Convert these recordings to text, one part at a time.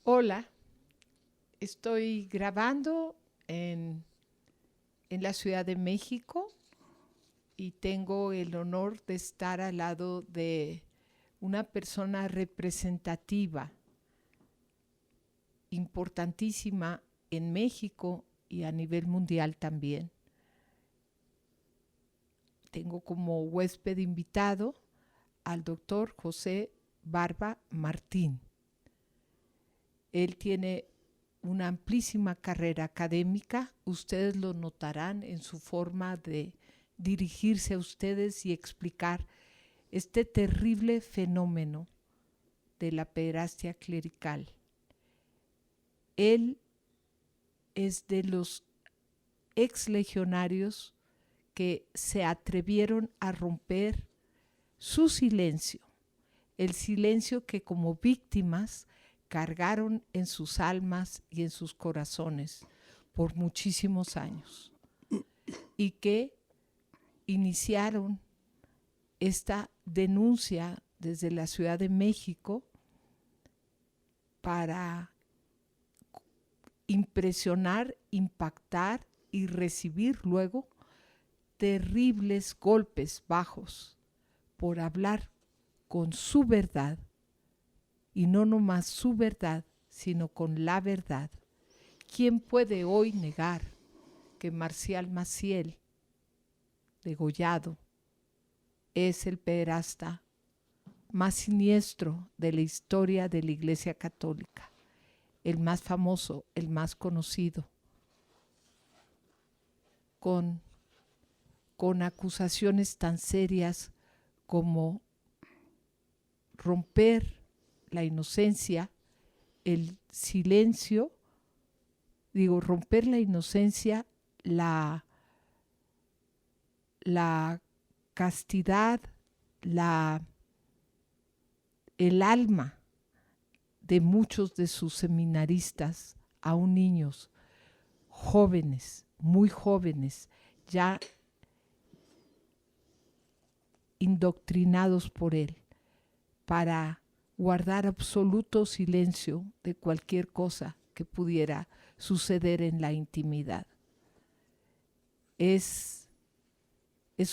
Hola, estoy grabando en la Ciudad de México y tengo el honor de estar al lado de una persona representativa, importantísima en México y a nivel mundial también. Tengo como huésped invitado al doctor José Barba Martín. Él tiene una amplísima carrera académica. Ustedes lo notarán en su forma de dirigirse a ustedes y explicar este terrible fenómeno de la pederastia clerical. Él es de los exlegionarios que se atrevieron a romper su silencio, el silencio que como víctimas cargaron en sus almas y en sus corazones por muchísimos años y que iniciaron esta denuncia desde la Ciudad de México para impresionar, impactar y recibir luego terribles golpes bajos por hablar con su verdad, y no nomás su verdad, sino con la verdad. ¿Quién puede hoy negar que Marcial Maciel, degollado, es el pederasta más siniestro de la historia de la Iglesia Católica? El más famoso, el más conocido, con acusaciones tan serias como romper la inocencia, el silencio, romper la inocencia, la castidad, el alma de muchos de sus seminaristas, aún niños, jóvenes, muy jóvenes, ya indoctrinados por él, para guardar absoluto silencio de cualquier cosa que pudiera suceder en la intimidad. Es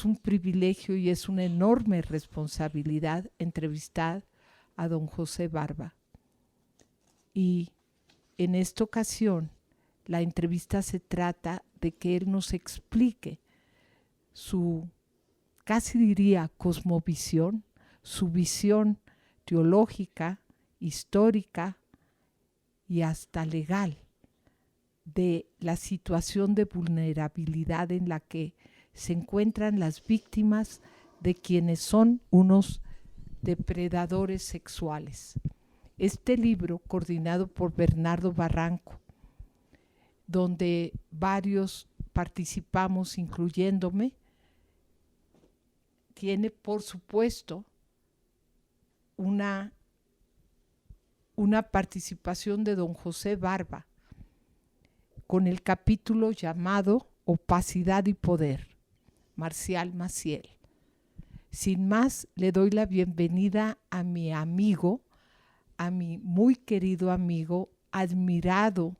un privilegio y es una enorme responsabilidad entrevistar a don José Barba. Y en esta ocasión, la entrevista se trata de que él nos explique su, casi diría, cosmovisión, su visión teológica, histórica y hasta legal de la situación de vulnerabilidad en la que se encuentran las víctimas de quienes son unos depredadores sexuales. Este libro, coordinado por Bernardo Barranco, donde varios participamos, incluyéndome, tiene, por supuesto, una participación de don José Barba con el capítulo llamado Opacidad y Poder, Marcial Maciel. Sin más, le doy la bienvenida a mi amigo, a mi muy querido amigo, admirado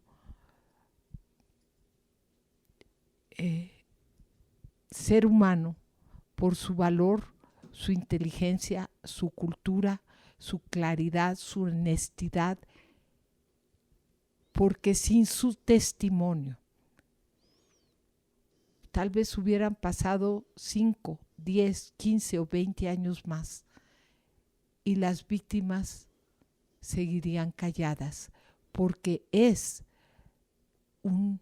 ser humano por su valor, su inteligencia, su cultura, su claridad, su honestidad, porque sin su testimonio tal vez hubieran pasado 5, 10, 15 o 20 años más y las víctimas seguirían calladas, porque es un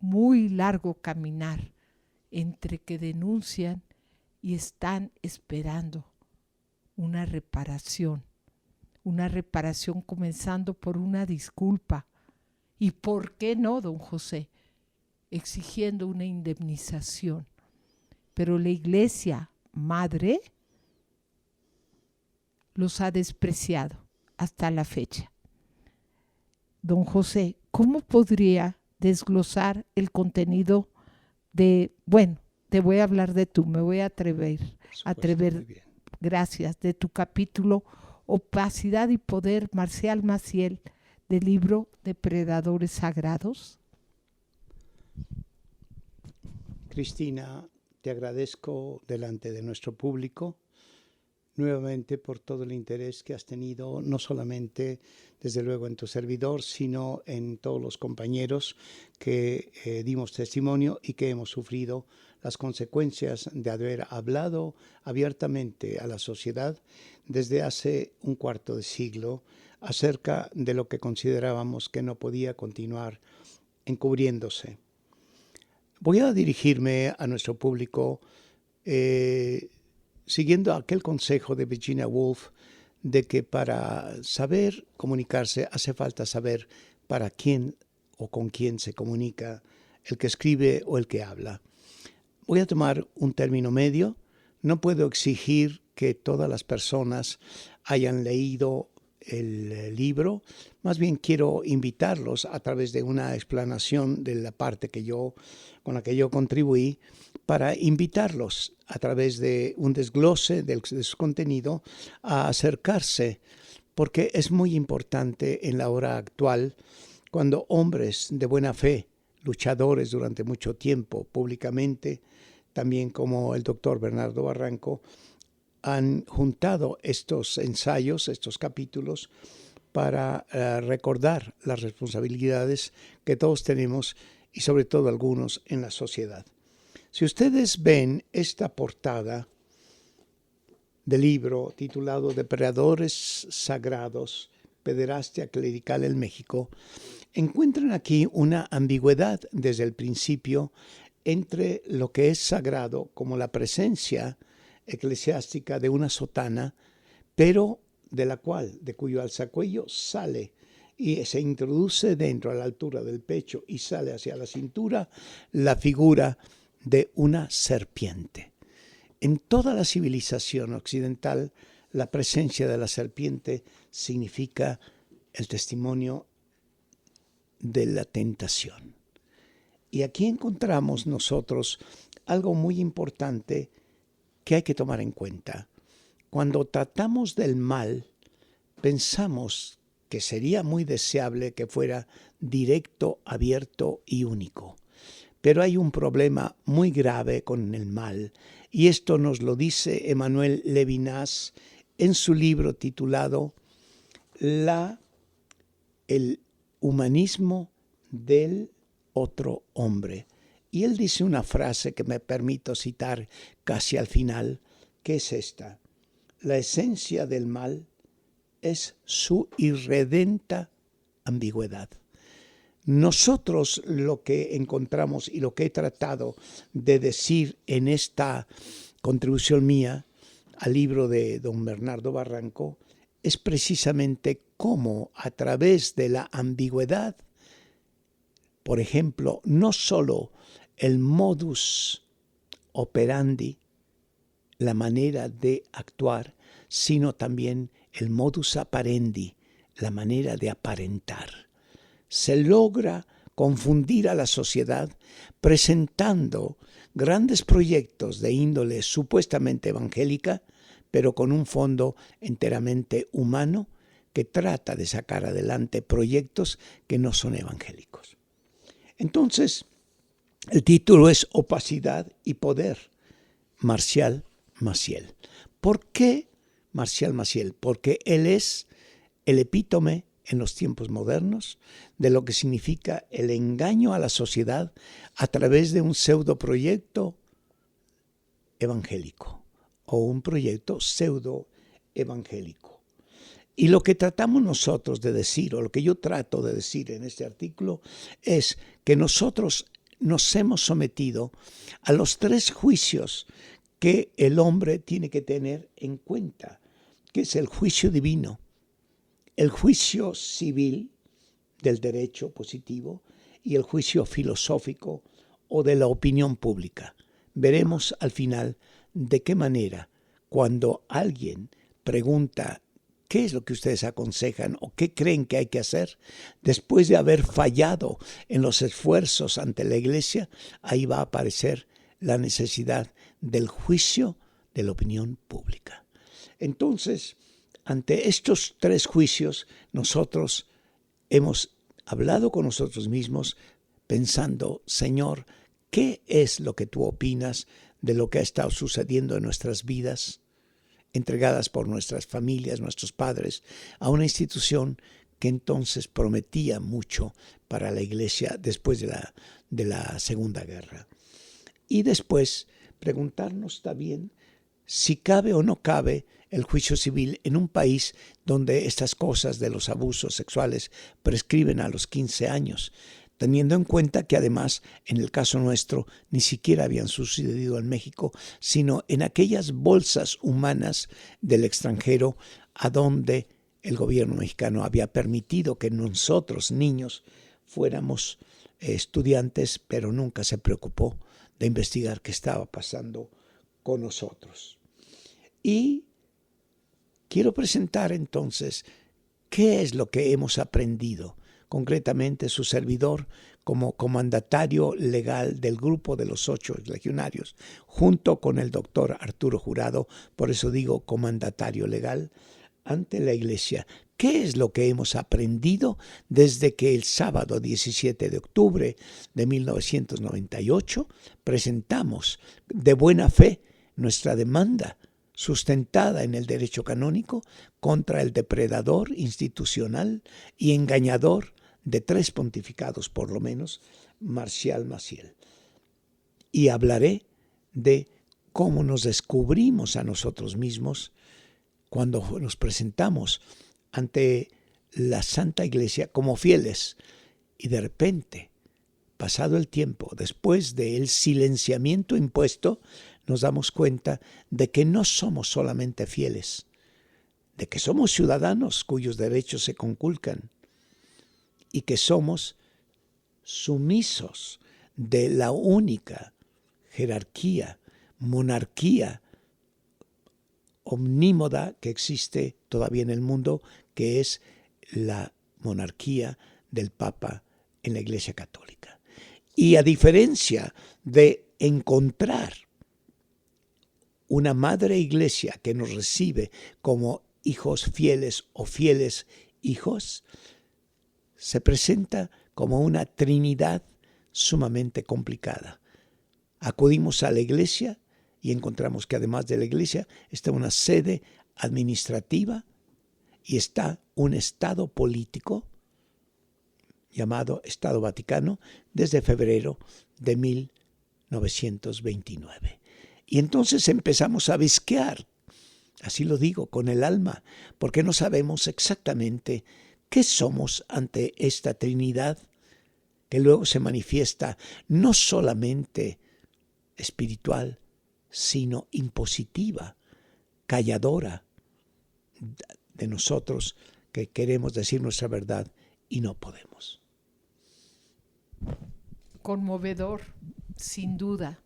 muy largo caminar entre que denuncian y están esperando una reparación comenzando por una disculpa y, ¿por qué no, don José?, exigiendo una indemnización. Pero la Iglesia Madre los ha despreciado hasta la fecha. Don José, ¿cómo podría desglosar el contenido de, bueno, te voy a hablar de tú, me voy a atrever, gracias, de tu capítulo Opacidad y Poder, Marcial Maciel, del libro Depredadores Sagrados? Cristina, te agradezco delante de nuestro público nuevamente por todo el interés que has tenido, no solamente desde luego en tu servidor, sino en todos los compañeros que dimos testimonio y que hemos sufrido las consecuencias de haber hablado abiertamente a la sociedad desde hace un cuarto de siglo acerca de lo que considerábamos que no podía continuar encubriéndose. Voy a dirigirme a nuestro público siguiendo aquel consejo de Virginia Woolf de que para saber comunicarse hace falta saber para quién o con quién se comunica, el que escribe o el que habla. Voy a tomar un término medio. No puedo exigir que todas las personas hayan leído el libro. Más bien quiero invitarlos a través de una explanación de la parte con la que yo contribuí, para invitarlos a través de un desglose de su contenido a acercarse, porque es muy importante en la hora actual, cuando hombres de buena fe, luchadores durante mucho tiempo públicamente, también como el doctor Bernardo Barranco, han juntado estos ensayos, estos capítulos, para recordar las responsabilidades que todos tenemos y sobre todo algunos en la sociedad. Si ustedes ven esta portada del libro titulado Depredadores Sagrados, Pederastia Clerical en México, encuentran aquí una ambigüedad desde el principio entre lo que es sagrado como la presencia eclesiástica de una sotana, pero de cuyo alzacuello sale y se introduce dentro a la altura del pecho y sale hacia la cintura la figura de una serpiente. En toda la civilización occidental, la presencia de la serpiente significa el testimonio de la tentación. Y aquí encontramos nosotros algo muy importante que hay que tomar en cuenta. Cuando tratamos del mal, pensamos que sería muy deseable que fuera directo, abierto y único. Pero hay un problema muy grave con el mal, y esto nos lo dice Emmanuel Levinas en su libro titulado El humanismo del otro hombre. Y él dice una frase que me permito citar casi al final, que es esta: la esencia del mal es su irredenta ambigüedad. Nosotros lo que encontramos y lo que he tratado de decir en esta contribución mía al libro de don Bernardo Barranco es precisamente cómo a través de la ambigüedad, por ejemplo, no solo el modus operandi, la manera de actuar, sino también el modus apparendi, la manera de aparentar. Se logra confundir a la sociedad presentando grandes proyectos de índole supuestamente evangélica, pero con un fondo enteramente humano que trata de sacar adelante proyectos que no son evangélicos. Entonces, el título es Opacidad y Poder, Marcial Maciel. ¿Por qué Marcial Maciel? Porque él es el epítome en los tiempos modernos de lo que significa el engaño a la sociedad a través de un pseudoproyecto evangélico o un proyecto pseudoevangélico. Y lo que tratamos nosotros de decir, o lo que yo trato de decir en este artículo, es que nosotros nos hemos sometido a los 3 juicios que el hombre tiene que tener en cuenta, que es el juicio divino, el juicio civil del derecho positivo y el juicio filosófico o de la opinión pública. Veremos al final de qué manera, cuando alguien pregunta qué es lo que ustedes aconsejan o qué creen que hay que hacer, después de haber fallado en los esfuerzos ante la Iglesia, ahí va a aparecer la necesidad del juicio de la opinión pública. Entonces, ante estos 3 juicios, nosotros hemos hablado con nosotros mismos pensando, Señor, ¿qué es lo que tú opinas de lo que ha estado sucediendo en nuestras vidas, entregadas por nuestras familias, nuestros padres, a una institución que entonces prometía mucho para la Iglesia después de la Segunda Guerra? Y después preguntarnos también si cabe o no cabe el juicio civil en un país donde estas cosas de los abusos sexuales prescriben a los 15 años, teniendo en cuenta que además en el caso nuestro ni siquiera habían sucedido en México, sino en aquellas bolsas humanas del extranjero a donde el gobierno mexicano había permitido que nosotros, niños, fuéramos estudiantes, pero nunca se preocupó de investigar qué estaba pasando con nosotros. Y quiero presentar entonces qué es lo que hemos aprendido, concretamente su servidor como comandatario legal del grupo de los 8 legionarios, junto con el doctor Arturo Jurado, por eso digo comandatario legal, ante la Iglesia. ¿Qué es lo que hemos aprendido desde que el sábado 17 de octubre de 1998 presentamos de buena fe nuestra demanda sustentada en el derecho canónico contra el depredador institucional y engañador de 3 pontificados por lo menos, Marcial Maciel? Y hablaré de cómo nos descubrimos a nosotros mismos cuando nos presentamos ante la Santa Iglesia como fieles y de repente, pasado el tiempo, después del silenciamiento impuesto, nos damos cuenta de que no somos solamente fieles, de que somos ciudadanos cuyos derechos se conculcan y que somos sumisos de la única jerarquía, monarquía omnímoda que existe todavía en el mundo, que es la monarquía del Papa en la Iglesia Católica. Y a diferencia de encontrar una madre iglesia que nos recibe como hijos fieles o fieles hijos, se presenta como una trinidad sumamente complicada. Acudimos a la iglesia y encontramos que además de la iglesia está una sede administrativa y está un estado político llamado Estado Vaticano desde febrero de 1929. Y entonces empezamos a visquear, así lo digo, con el alma, porque no sabemos exactamente qué somos ante esta Trinidad que luego se manifiesta no solamente espiritual, sino impositiva, calladora de nosotros que queremos decir nuestra verdad y no podemos. Conmovedor, sin duda.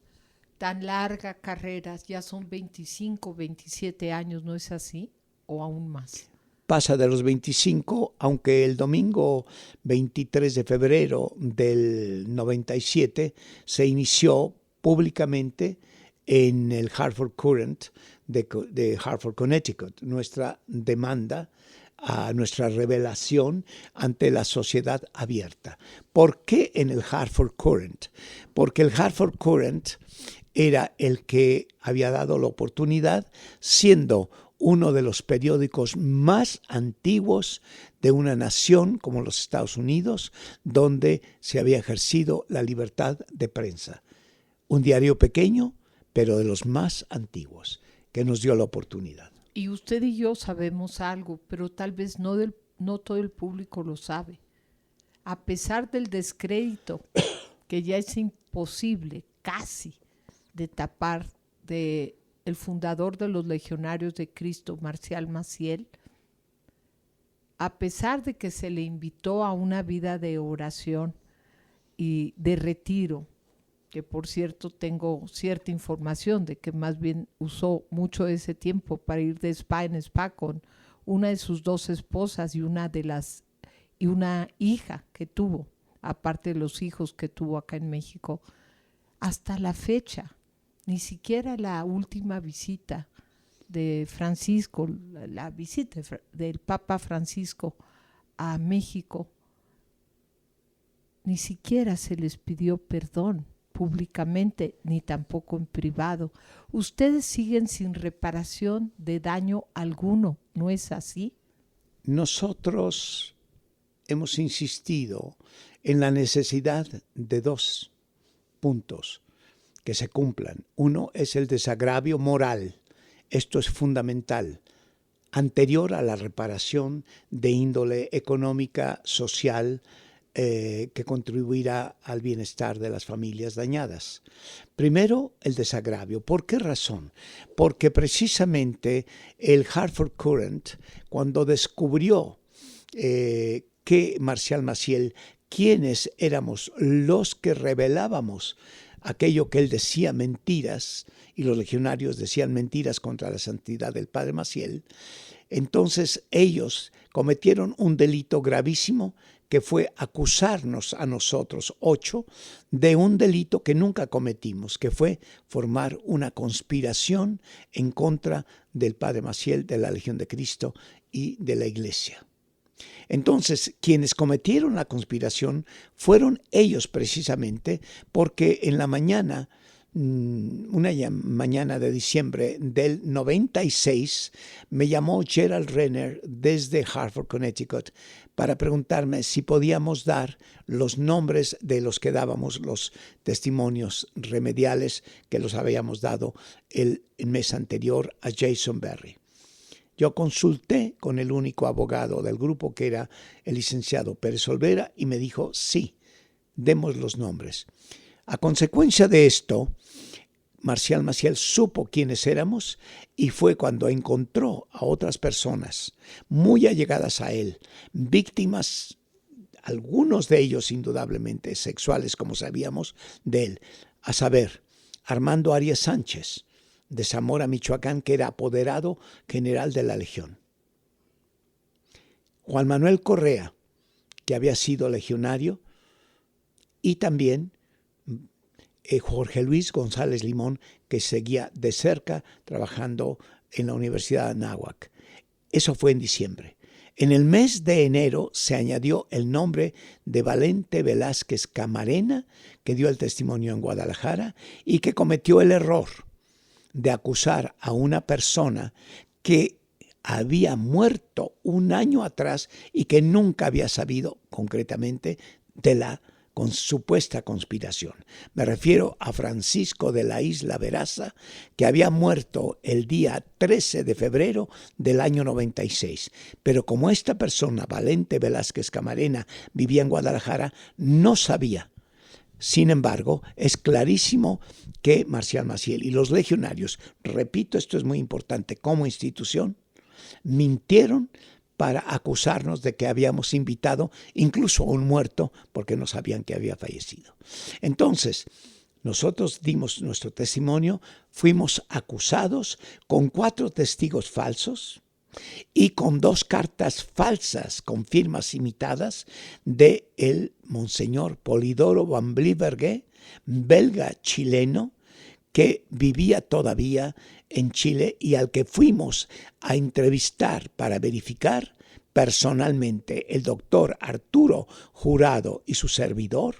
Tan larga carrera, ya son 25, 27 años, ¿no es así? ¿O aún más? Pasa de los 25, aunque el domingo 23 de febrero del 97 se inició públicamente en el Hartford Courant de Hartford, Connecticut, nuestra demanda, a nuestra revelación ante la sociedad abierta. ¿Por qué en el Hartford Courant? Porque el Hartford Courant era el que había dado la oportunidad, siendo uno de los periódicos más antiguos de una nación como los Estados Unidos, donde se había ejercido la libertad de prensa. Un diario pequeño, pero de los más antiguos, que nos dio la oportunidad. Y usted y yo sabemos algo, pero tal vez no todo el público lo sabe. A pesar del descrédito que ya es imposible casi de tapar de el fundador de los Legionarios de Cristo, Marcial Maciel, a pesar de que se le invitó a una vida de oración y de retiro, que por cierto tengo cierta información de que más bien usó mucho de ese tiempo para ir de spa en spa con una de sus 2 esposas y una hija que tuvo, aparte de los hijos que tuvo acá en México, hasta la fecha. Ni siquiera la última visita de Francisco, la visita del Papa Francisco a México, ni siquiera se les pidió perdón públicamente ni tampoco en privado. Ustedes siguen sin reparación de daño alguno, ¿no es así? Nosotros hemos insistido en la necesidad de 2 puntos que se cumplan. Uno es el desagravio moral. Esto es fundamental, anterior a la reparación de índole económica, social, que contribuirá al bienestar de las familias dañadas. Primero, el desagravio. ¿Por qué razón? Porque precisamente el Hartford Courant, cuando descubrió que Marcial Maciel, quienes éramos los que revelábamos aquello que él decía mentiras, y los legionarios decían mentiras contra la santidad del padre Maciel, entonces ellos cometieron un delito gravísimo que fue acusarnos a nosotros 8 de un delito que nunca cometimos, que fue formar una conspiración en contra del padre Maciel, de la Legión de Cristo y de la Iglesia. Entonces, quienes cometieron la conspiración fueron ellos precisamente, porque en la mañana, una mañana de diciembre del 96, me llamó Gerald Renner desde Hartford, Connecticut, para preguntarme si podíamos dar los nombres de los que dábamos los testimonios remediales que los habíamos dado el mes anterior a Jason Berry. Yo consulté con el único abogado del grupo, que era el licenciado Pérez Olvera, y me dijo, sí, demos los nombres. A consecuencia de esto, Marcial Maciel supo quiénes éramos y fue cuando encontró a otras personas muy allegadas a él, víctimas, algunos de ellos indudablemente sexuales, como sabíamos de él, a saber, Armando Arias Sánchez, de Zamora, Michoacán, que era apoderado general de la Legión. Juan Manuel Correa, que había sido legionario, y también Jorge Luis González Limón, que seguía de cerca trabajando en la Universidad de Anáhuac. Eso fue en diciembre. En el mes de enero se añadió el nombre de Valente Velázquez Camarena, que dio el testimonio en Guadalajara y que cometió el error de acusar a una persona que había muerto un año atrás y que nunca había sabido concretamente de la supuesta conspiración. Me refiero a Francisco de la Isla Veraza, que había muerto el día 13 de febrero del año 96. Pero como esta persona, Valente Velázquez Camarena, vivía en Guadalajara, no sabía. Sin embargo, es clarísimo que Marcial Maciel y los legionarios, repito, esto es muy importante, como institución, mintieron para acusarnos de que habíamos invitado incluso a un muerto porque no sabían que había fallecido. Entonces, nosotros dimos nuestro testimonio, fuimos acusados con 4 testigos falsos y con 2 cartas falsas con firmas imitadas de el monseñor Polidoro Van Blieberge, belga chileno, que vivía todavía en Chile y al que fuimos a entrevistar para verificar personalmente el doctor Arturo Jurado y su servidor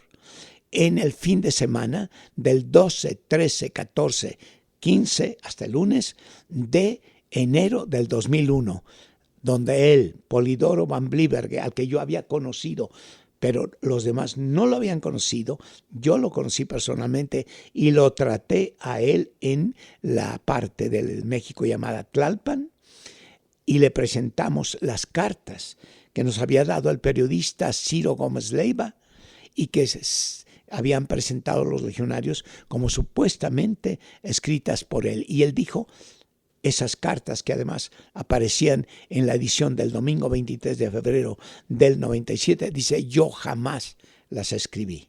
en el fin de semana del 12, 13, 14, 15 hasta el lunes de enero del 2001, donde él, Polidoro Van Blieberge, al que yo había conocido, pero los demás no lo habían conocido, yo lo conocí personalmente y lo traté a él en la parte del México llamada Tlalpan y le presentamos las cartas que nos había dado el periodista Ciro Gómez Leiva y que habían presentado los legionarios como supuestamente escritas por él. Y él dijo, esas cartas que además aparecían en la edición del domingo 23 de febrero del 97, dice, yo jamás las escribí.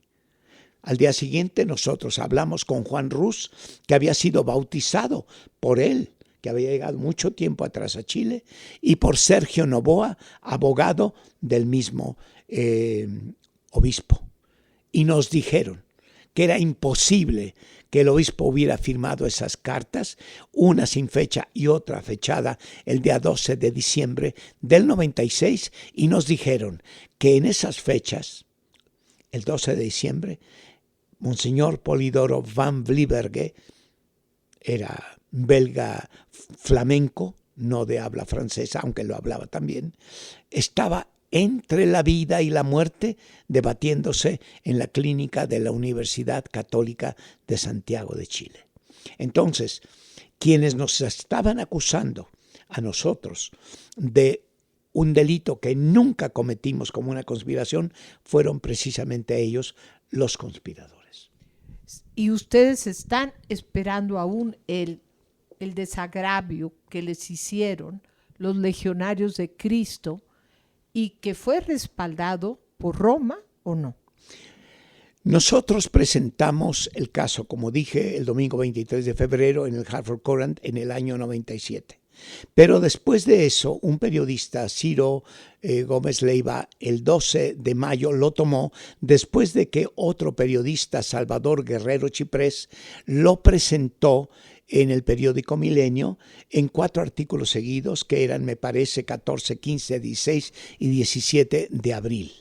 Al día siguiente nosotros hablamos con Juan Rus, que había sido bautizado por él, que había llegado mucho tiempo atrás a Chile, y por Sergio Novoa, abogado del mismo obispo. Y nos dijeron que era imposible que el obispo hubiera firmado esas cartas, una sin fecha y otra fechada el día 12 de diciembre del 96, y nos dijeron que en esas fechas el 12 de diciembre, Monseñor Polidoro van Vlieberge, era belga flamenco, no de habla francesa, aunque lo hablaba también, estaba entre la vida y la muerte debatiéndose en la clínica de la Universidad Católica de Santiago de Chile. Entonces, quienes nos estaban acusando a nosotros de un delito que nunca cometimos como una conspiración, fueron precisamente ellos los conspiradores. Y ustedes están esperando aún el desagravio que les hicieron los legionarios de Cristo y que fue respaldado por Roma, ¿o no? Nosotros presentamos el caso, como dije, el domingo 23 de febrero en el Hartford Courant en el año 97. Pero después de eso, un periodista, Ciro Gómez Leiva, el 12 de mayo lo tomó después de que otro periodista, Salvador Guerrero Chiprés, lo presentó en el periódico Milenio en 4 artículos seguidos que eran, me parece, 14, 15, 16 y 17 de abril.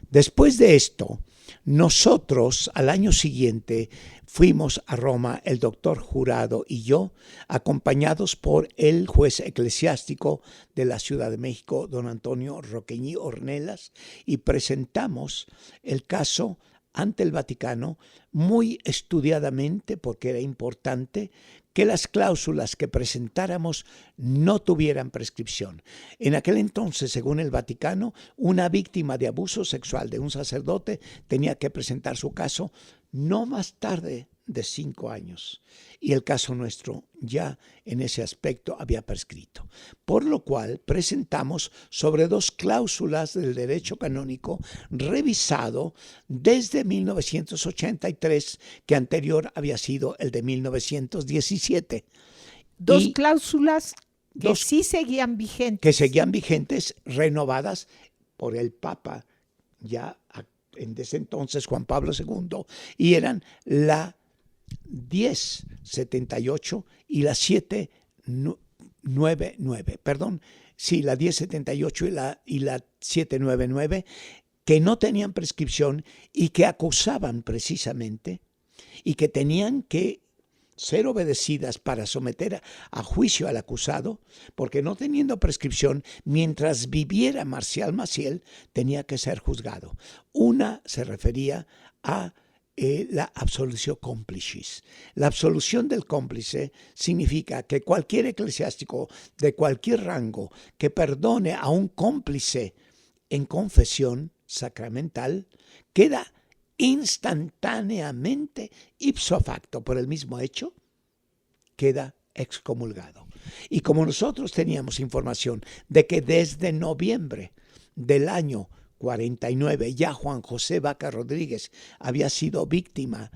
Después de esto, nosotros al año siguiente fuimos a Roma, el doctor Jurado y yo, acompañados por el juez eclesiástico de la Ciudad de México, don Antonio Roqueñi Ornelas, y presentamos el caso ante el Vaticano muy estudiadamente, porque era importante que las cláusulas que presentáramos no tuvieran prescripción. En aquel entonces, según el Vaticano, una víctima de abuso sexual de un sacerdote tenía que presentar su caso no más tarde de 5 años. Y el caso nuestro ya en ese aspecto había prescrito. Por lo cual presentamos sobre 2 cláusulas del derecho canónico revisado desde 1983, que anterior había sido el de 1917. 2 cláusulas que sí seguían vigentes. Que seguían vigentes, renovadas por el Papa ya en ese entonces, Juan Pablo II, y eran la 1078 y la 799, la 1078 y la 799, que no tenían prescripción y que acusaban precisamente y que tenían que ser obedecidas para someter a juicio al acusado, porque no teniendo prescripción, mientras viviera Marcial Maciel, tenía que ser juzgado. Una se refería a la absolutio complicis. La absolución del cómplice significa que cualquier eclesiástico de cualquier rango que perdone a un cómplice en confesión sacramental queda instantáneamente, ipso facto, por el mismo hecho, queda excomulgado. Y como nosotros teníamos información de que desde noviembre del año 49 ya Juan José Vaca Rodríguez había sido víctima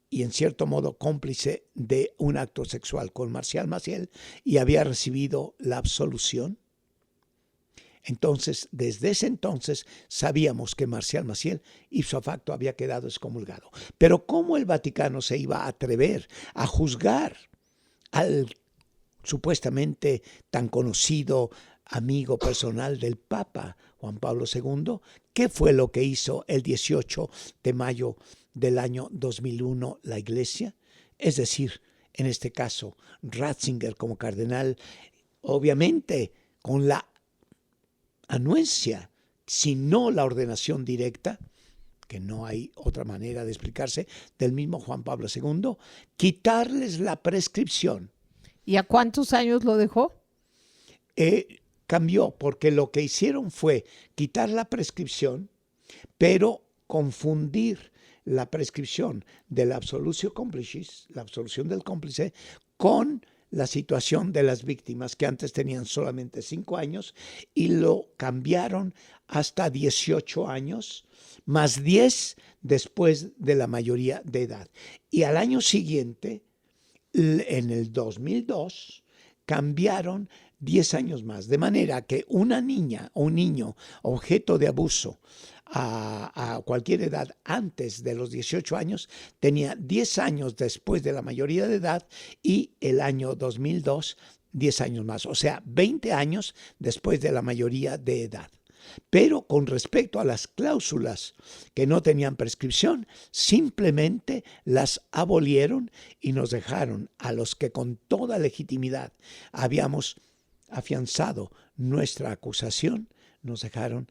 y en cierto modo cómplice de un acto sexual con Marcial Maciel y había recibido la absolución, entonces, desde ese entonces, sabíamos que Marcial Maciel, ipso facto, había quedado excomulgado. Pero ¿cómo el Vaticano se iba a atrever a juzgar al supuestamente tan conocido amigo personal del Papa, Juan Pablo II? ¿Qué fue lo que hizo el 18 de mayo del año 2001 la Iglesia? Es decir, en este caso, Ratzinger como cardenal, obviamente con la anuencia, si no la ordenación directa, que no hay otra manera de explicarse, del mismo Juan Pablo II, quitarles la prescripción. ¿Y a cuántos años lo dejó? Cambió, porque lo que hicieron fue quitar la prescripción, pero confundir la prescripción de la absolutio complicis, la absolución del cómplice, con la situación de las víctimas, que antes tenían solamente 5 años, y lo cambiaron hasta 18 años, más 10 después de la mayoría de edad. Y al año siguiente, en el 2002, cambiaron 10 años más, de manera que una niña o un niño objeto de abuso a cualquier edad antes de los 18 años tenía 10 años después de la mayoría de edad, y el año 2002 10 años más, o sea, 20 años después de la mayoría de edad. Pero con respecto a las cláusulas que no tenían prescripción, simplemente las abolieron y nos dejaron a los que con toda legitimidad habíamos afianzado nuestra acusación, nos dejaron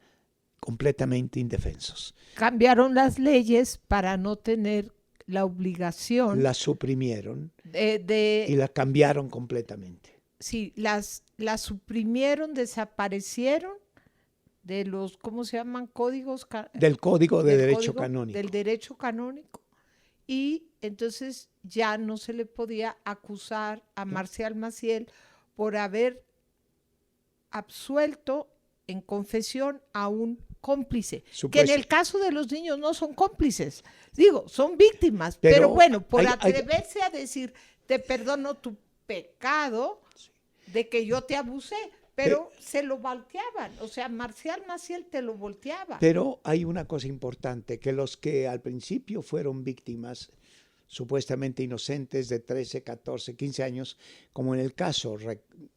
completamente indefensos. Cambiaron las leyes para no tener la obligación La suprimieron y de la cambiaron completamente. sí, las suprimieron, desaparecieron de los, ¿cómo se llaman? Códigos Del Código de del Derecho código Canónico. del derecho canónico, y entonces ya no se le podía acusar a Marcial Maciel por haber absuelto en confesión a un cómplice, que en el caso de los niños no son cómplices, digo, son víctimas, pero bueno, por atreverse a decir, te perdono tu pecado de que yo te abusé, pero se lo volteaban, o sea, Marcial Maciel te lo volteaba. Pero hay una cosa importante, que los que al principio fueron víctimas, supuestamente inocentes de 13, 14, 15 años, como en el caso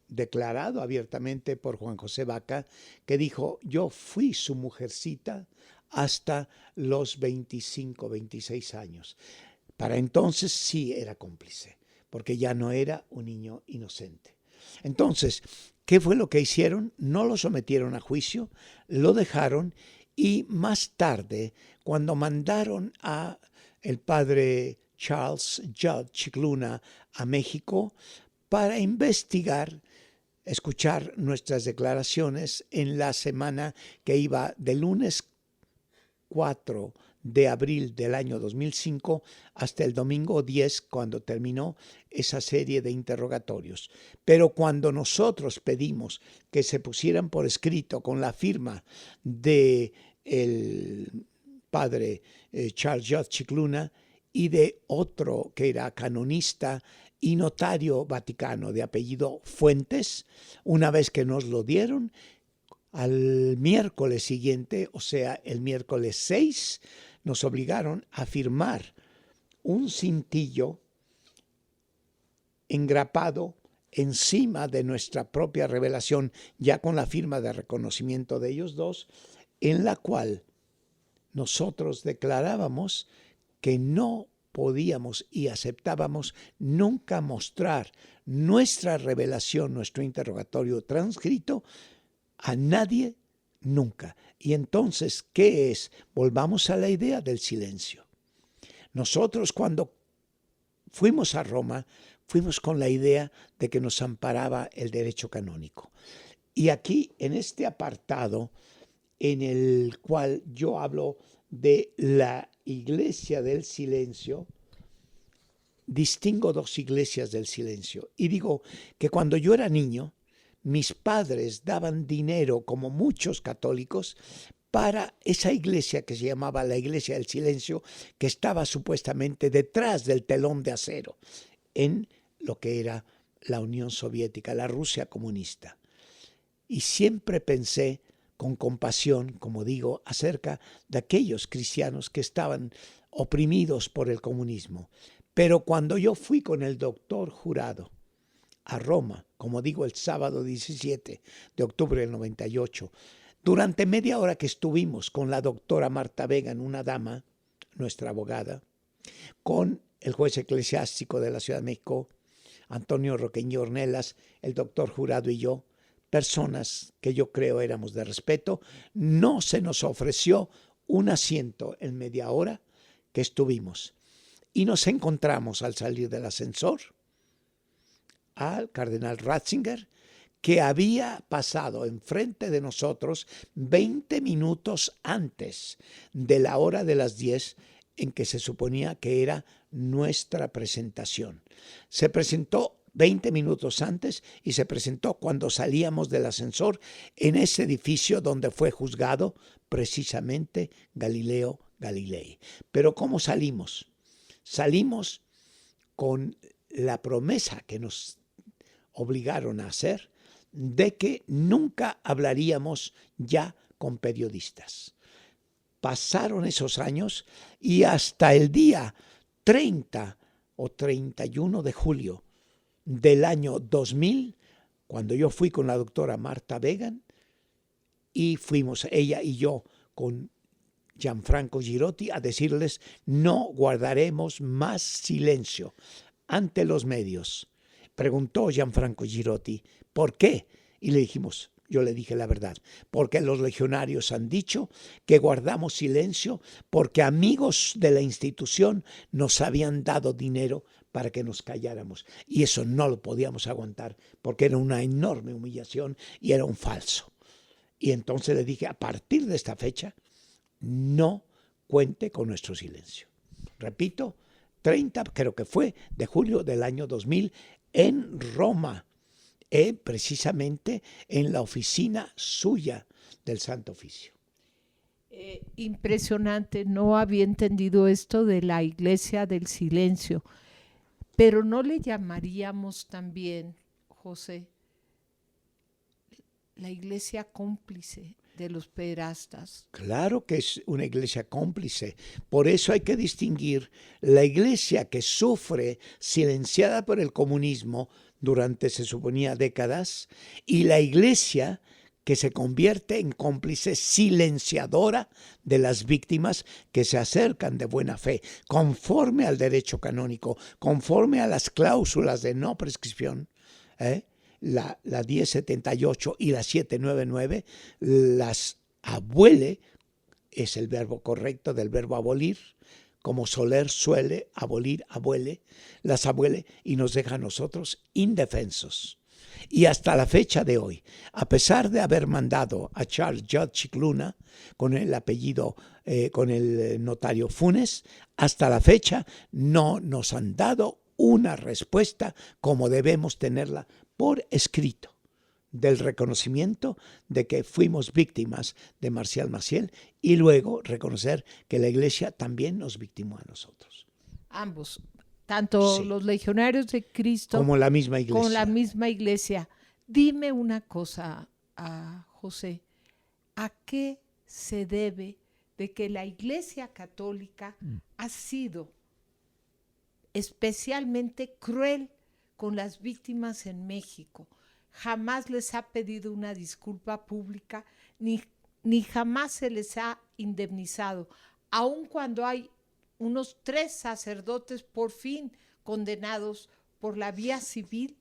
declarado abiertamente por Juan José Vaca, que dijo, yo fui su mujercita hasta los 25, 26 años. Para entonces sí era cómplice, porque ya no era un niño inocente. Entonces, ¿qué fue lo que hicieron? No lo sometieron a juicio, lo dejaron, y más tarde, cuando mandaron a el padre Charles Judd Chicluna a México para investigar, escuchar nuestras declaraciones en la semana que iba del lunes 4 de abril del año 2005 hasta el domingo 10, cuando terminó esa serie de interrogatorios. Pero cuando nosotros pedimos que se pusieran por escrito con la firma de el padre Charles Judd Chicluna y de otro que era canonista y notario vaticano de apellido Fuentes, una vez que nos lo dieron, al miércoles siguiente, o sea, el miércoles 6, nos obligaron a firmar un cintillo engrapado encima de nuestra propia revelación, ya con la firma de reconocimiento de ellos dos, en la cual nosotros declarábamos que no podíamos y aceptábamos nunca mostrar nuestra revelación, nuestro interrogatorio transcrito, a nadie nunca. Y entonces, ¿qué es? Volvamos a la idea del silencio. Nosotros cuando fuimos a Roma, fuimos con la idea de que nos amparaba el derecho canónico. Y aquí, en este apartado, en el cual yo hablo de la iglesia del silencio, distingo dos iglesias del silencio. Y digo que cuando yo era niño, mis padres daban dinero, como muchos católicos, para esa iglesia que se llamaba la Iglesia del Silencio, que estaba supuestamente detrás del telón de acero, en lo que era la Unión Soviética, la Rusia comunista. Y siempre pensé con compasión, como digo, acerca de aquellos cristianos que estaban oprimidos por el comunismo. Pero cuando yo fui con el doctor Jurado a Roma, como digo, el sábado 17 de octubre del 98, durante media hora que estuvimos con la doctora Marta Vegan, una dama, nuestra abogada, con el juez eclesiástico de la Ciudad de México, Antonio Roqueño Ornelas, el doctor Jurado y yo, personas que yo creo éramos de respeto, no se nos ofreció un asiento en media hora que estuvimos. Y nos encontramos al salir del ascensor al cardenal Ratzinger, que había pasado enfrente de nosotros 20 minutos antes de la hora de las 10 en que se suponía que era nuestra presentación. Se presentó 20 minutos antes y se presentó cuando salíamos del ascensor en ese edificio donde fue juzgado precisamente Galileo Galilei. Pero ¿cómo salimos? Salimos con la promesa que nos obligaron a hacer de que nunca hablaríamos ya con periodistas. Pasaron esos años y hasta el día 30 o 31 de julio del año 2000, cuando yo fui con la doctora Marta Vegan, y fuimos ella y yo con Gianfranco Girotti a decirles: no guardaremos más silencio ante los medios. Preguntó Gianfranco Girotti: ¿por qué? Y le dijimos, yo le dije la verdad, porque los legionarios han dicho que guardamos silencio porque amigos de la institución nos habían dado dinero para que nos calláramos. Y eso no lo podíamos aguantar porque era una enorme humillación y era un falso. Y entonces le dije: a partir de esta fecha, no cuente con nuestro silencio. Repito, 30, creo que fue, de julio del año 2000, en Roma, precisamente en la oficina suya del Santo Oficio. Impresionante, no había entendido esto de la iglesia del silencio, pero no le llamaríamos también, José, la iglesia cómplice de los pederastas. Claro que es una iglesia cómplice. Por eso hay que distinguir la iglesia que sufre silenciada por el comunismo durante, se suponía, décadas, y la iglesia que se convierte en cómplice silenciadora de las víctimas que se acercan de buena fe, conforme al derecho canónico, conforme a las cláusulas de no prescripción, la 1078 y la 799, las abuele, es el verbo correcto del verbo abolir, como Soler suele, abolir, abuele, las abuele, y nos deja a nosotros indefensos. Y hasta la fecha de hoy, a pesar de haber mandado a Charles Judd Chicluna con el apellido, con el notario Funes, hasta la fecha no nos han dado una respuesta como debemos tenerla por escrito, del reconocimiento de que fuimos víctimas de Marcial Maciel y luego reconocer que la iglesia también nos victimó a nosotros. Ambos, tanto los legionarios de Cristo como la misma iglesia. Con la misma iglesia. Dime una cosa, José, ¿a qué se debe de que la Iglesia Católica ha sido especialmente cruel con las víctimas en México? Jamás les ha pedido una disculpa pública, ni jamás se les ha indemnizado, aun cuando hay unos 3 sacerdotes por fin condenados por la vía civil,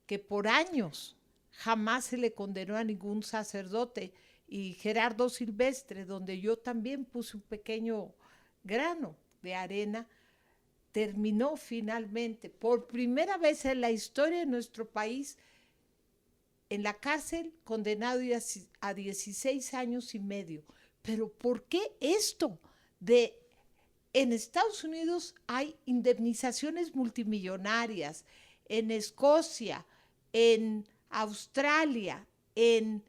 que por años jamás se le condenó a ningún sacerdote. Y Gerardo Silvestre, donde yo también puse un pequeño grano de arena, terminó finalmente, por primera vez en la historia de nuestro país, en la cárcel, condenado a 16 años y medio. Pero ¿por qué esto? En Estados Unidos hay indemnizaciones multimillonarias, en Escocia, en Australia, en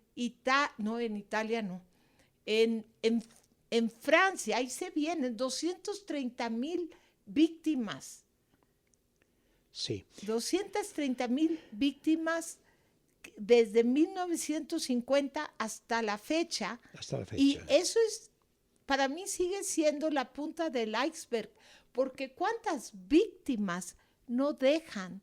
Francia, ahí se vienen 230,000 víctimas. Sí. 230,000 víctimas desde 1950 hasta la fecha. Hasta la fecha. Y eso es, para mí sigue siendo la punta del iceberg, porque ¿cuántas víctimas no dejan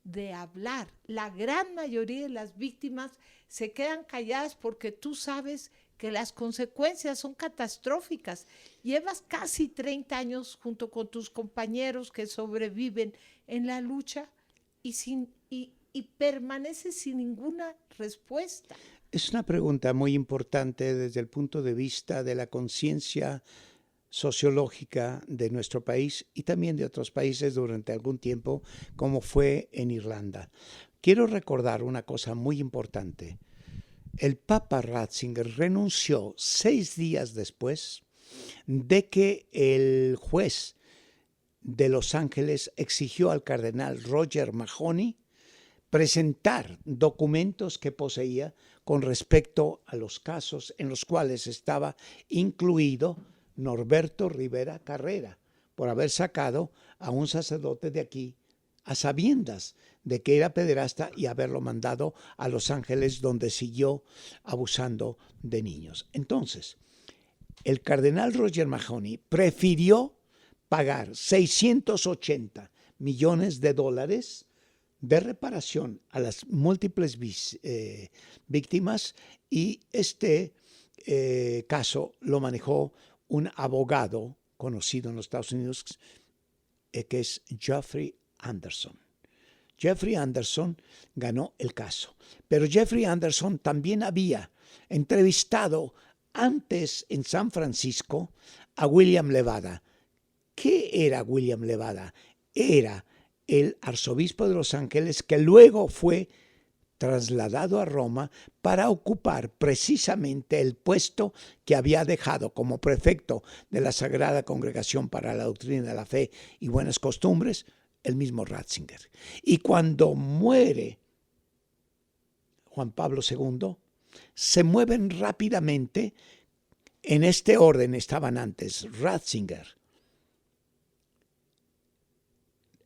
de hablar? La gran mayoría de las víctimas se quedan calladas porque tú sabes que las consecuencias son catastróficas. Llevas casi 30 años junto con tus compañeros que sobreviven en la lucha y permaneces sin ninguna respuesta. Es una pregunta muy importante desde el punto de vista de la conciencia sociológica de nuestro país y también de otros países durante algún tiempo, como fue en Irlanda. Quiero recordar una cosa muy importante. El Papa Ratzinger renunció 6 días después de que el juez de Los Ángeles exigió al cardenal Roger Mahony presentar documentos que poseía con respecto a los casos en los cuales estaba incluido Norberto Rivera Carrera, por haber sacado a un sacerdote de aquí a sabiendas de que era pederasta y haberlo mandado a Los Ángeles, donde siguió abusando de niños. Entonces, el cardenal Roger Mahony prefirió pagar $680 millones de reparación a las múltiples víctimas, y este caso lo manejó un abogado conocido en los Estados Unidos que es Jeffrey Anderson. Jeffrey Anderson ganó el caso, pero Jeffrey Anderson también había entrevistado antes en San Francisco a William Levada. ¿Qué era William Levada? Era el arzobispo de Los Ángeles que luego fue trasladado a Roma para ocupar precisamente el puesto que había dejado como prefecto de la Sagrada Congregación para la Doctrina de la Fe y Buenas Costumbres, el mismo Ratzinger. Y cuando muere Juan Pablo II, se mueven rápidamente, en este orden estaban antes Ratzinger,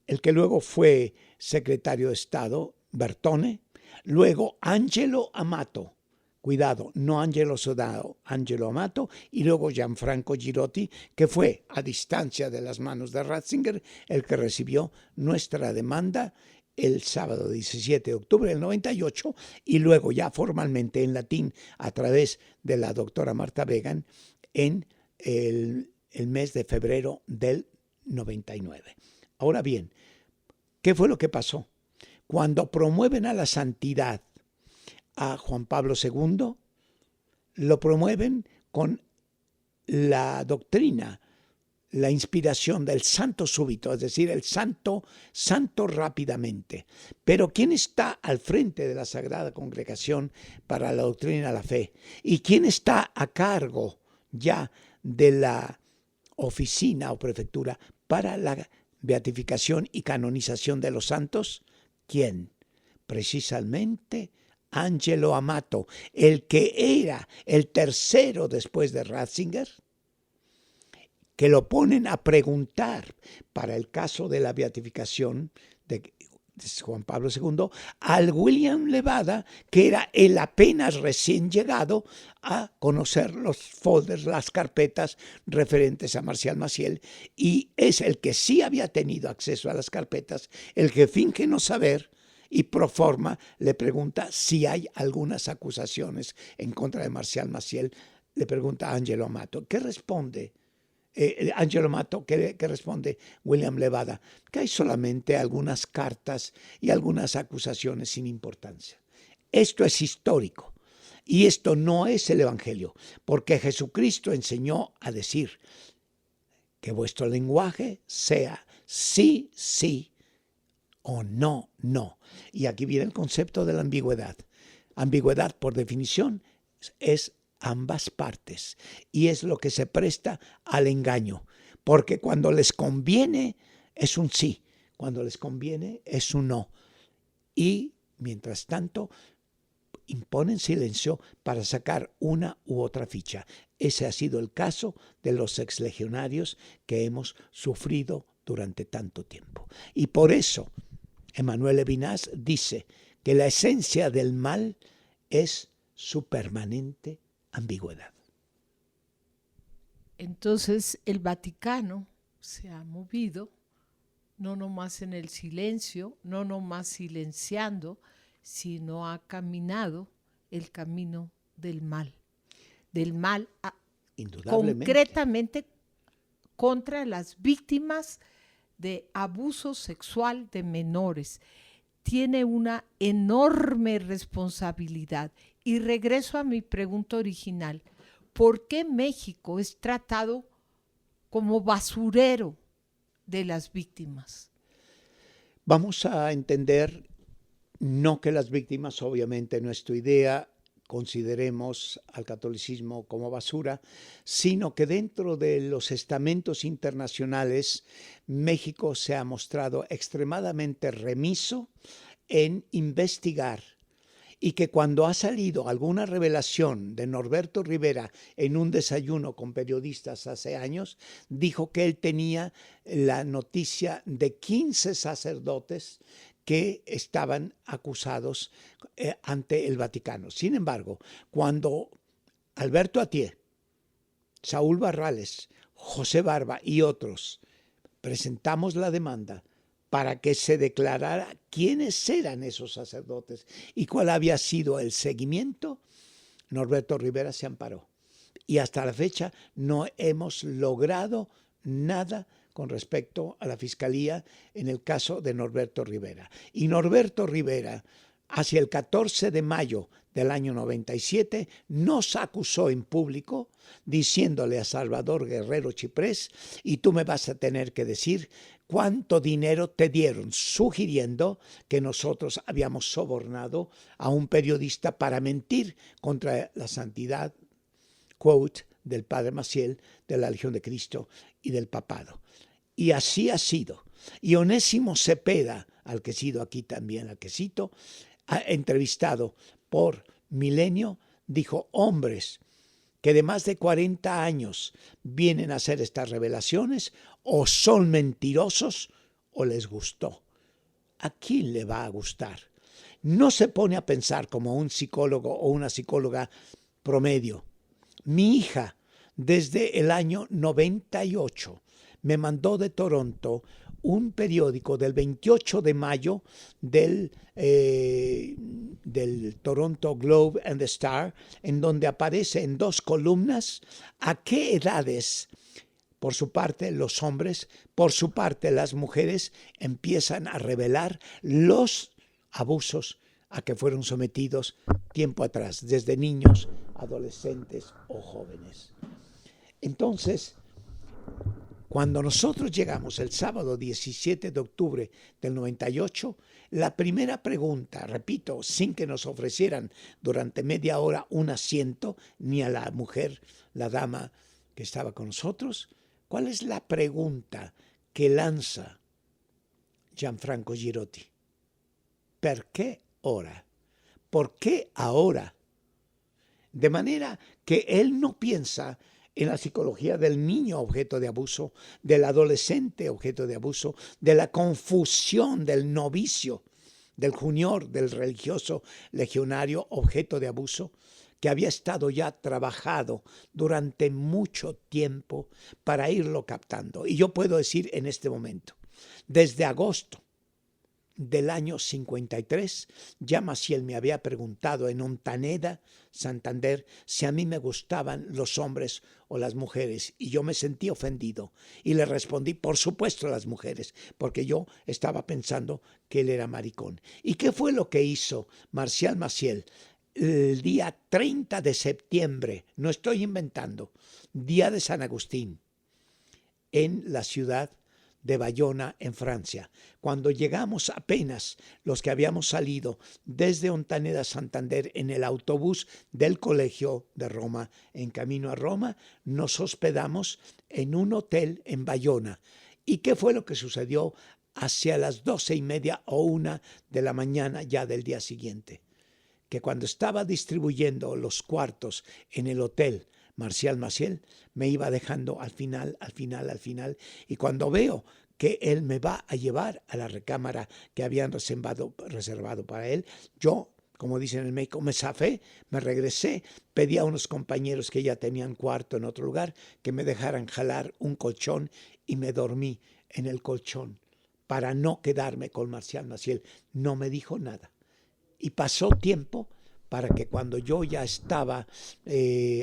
el que luego fue secretario de Estado, Bertone, luego Angelo Amato, cuidado, no Angelo Sodano, Angelo Amato, y luego Gianfranco Girotti, que fue a distancia de las manos de Ratzinger el que recibió nuestra demanda el sábado 17 de octubre del 98, y luego ya formalmente en latín a través de la doctora Marta Vegan en el mes de febrero del 99. Ahora bien, ¿qué fue lo que pasó? Cuando promueven a la santidad a Juan Pablo II, lo promueven con la doctrina, la inspiración del santo súbito, es decir, el santo rápidamente. Pero ¿quién está al frente de la Sagrada Congregación para la Doctrina de la Fe? ¿Y quién está a cargo ya de la oficina o prefectura para la beatificación y canonización de los santos? ¿Quién? Precisamente Angelo Amato, el que era el tercero después de Ratzinger, que lo ponen a preguntar para el caso de la beatificación de Juan Pablo II, al William Levada, que era el apenas recién llegado a conocer los folders, las carpetas referentes a Marcial Maciel, y es el que sí había tenido acceso a las carpetas, el que finge no saber y pro forma le pregunta si hay algunas acusaciones en contra de Marcial Maciel. Le pregunta a Angelo Amato. ¿Qué responde Angelo Amato? ¿Qué responde William Levada? Que hay solamente algunas cartas y algunas acusaciones sin importancia. Esto es histórico y esto no es el Evangelio, porque Jesucristo enseñó a decir que vuestro lenguaje sea sí, sí o no, no. Y aquí viene el concepto de la ambigüedad. Ambigüedad, por definición, es ambas partes, y es lo que se presta al engaño, porque cuando les conviene es un sí, cuando les conviene es un no, y mientras tanto imponen silencio para sacar una u otra ficha. Ese ha sido el caso de los exlegionarios que hemos sufrido durante tanto tiempo. Y por eso Emmanuel Levinas dice que la esencia del mal es su permanente ambigüedad. Entonces el Vaticano se ha movido, no nomás en el silencio, no nomás silenciando, sino ha caminado el camino del mal concretamente contra las víctimas de abuso sexual de menores. Tiene una enorme responsabilidad. Y regreso a mi pregunta original. ¿Por qué México es tratado como basurero de las víctimas? Vamos a entender, no que las víctimas, obviamente no es tu idea, consideremos al catolicismo como basura, sino que dentro de los estamentos internacionales, México se ha mostrado extremadamente remiso en investigar, y que cuando ha salido alguna revelación de Norberto Rivera en un desayuno con periodistas hace años, dijo que él tenía la noticia de 15 sacerdotes que estaban acusados ante el Vaticano. Sin embargo, cuando Alberto Atié, Saúl Barrales, José Barba y otros presentamos la demanda para que se declarara quiénes eran esos sacerdotes y cuál había sido el seguimiento, Norberto Rivera se amparó. Y hasta la fecha no hemos logrado nada con respecto a la Fiscalía en el caso de Norberto Rivera. Y Norberto Rivera, hacia el 14 de mayo del año 97, nos acusó en público diciéndole a Salvador Guerrero Chiprés, y tú me vas a tener que decir cuánto dinero te dieron, sugiriendo que nosotros habíamos sobornado a un periodista para mentir contra la santidad, quote, del Padre Maciel, de la Legión de Cristo y del Papado. Y así ha sido. Y Onésimo Cepeda, al que cito aquí también, al que cito, entrevistado por Milenio, dijo: hombres que de más de 40 años vienen a hacer estas revelaciones, o son mentirosos o les gustó. ¿A quién le va a gustar? No se pone a pensar como un psicólogo o una psicóloga promedio. Mi hija, desde el año 98, me mandó de Toronto un periódico del 28 de mayo del Toronto Globe and the Star, en donde aparece en 2 columnas a qué edades, por su parte los hombres, por su parte las mujeres, empiezan a revelar los abusos a que fueron sometidos tiempo atrás, desde niños, adolescentes o jóvenes. Entonces, cuando nosotros llegamos el sábado 17 de octubre del 98, la primera pregunta, repito, sin que nos ofrecieran durante media hora un asiento, ni a la mujer, la dama que estaba con nosotros, ¿cuál es la pregunta que lanza Gianfranco Girotti? ¿Per qué ora? ¿Por qué ahora? De manera que él no piensa en la psicología del niño objeto de abuso, del adolescente objeto de abuso, de la confusión del novicio, del junior, del religioso legionario objeto de abuso, que había estado ya trabajado durante mucho tiempo para irlo captando. Y yo puedo decir en este momento, desde agosto del año 53, ya Maciel me había preguntado en Ontaneda, Santander, si a mí me gustaban los hombres o las mujeres, y yo me sentí ofendido y le respondí, por supuesto las mujeres, porque yo estaba pensando que él era maricón. ¿Y qué fue lo que hizo Marcial Maciel? El día 30 de septiembre, no estoy inventando, día de San Agustín, en la ciudad de Bayona, en Francia. Cuando llegamos apenas los que habíamos salido desde Ontaneda, Santander, en el autobús del colegio de Roma, en camino a Roma, nos hospedamos en un hotel en Bayona. ¿Y qué fue lo que sucedió hacia las 12:30 o 1 de la mañana ya del día siguiente? Que cuando estaba distribuyendo los cuartos en el hotel Marcial Maciel, me iba dejando al final, y cuando veo que él me va a llevar a la recámara que habían reservado para él, yo, como dicen en México, me zafé, me regresé, pedí a unos compañeros que ya tenían cuarto en otro lugar, que me dejaran jalar un colchón y me dormí en el colchón para no quedarme con Marcial Maciel. No me dijo nada. Y pasó tiempo para que cuando yo ya estaba,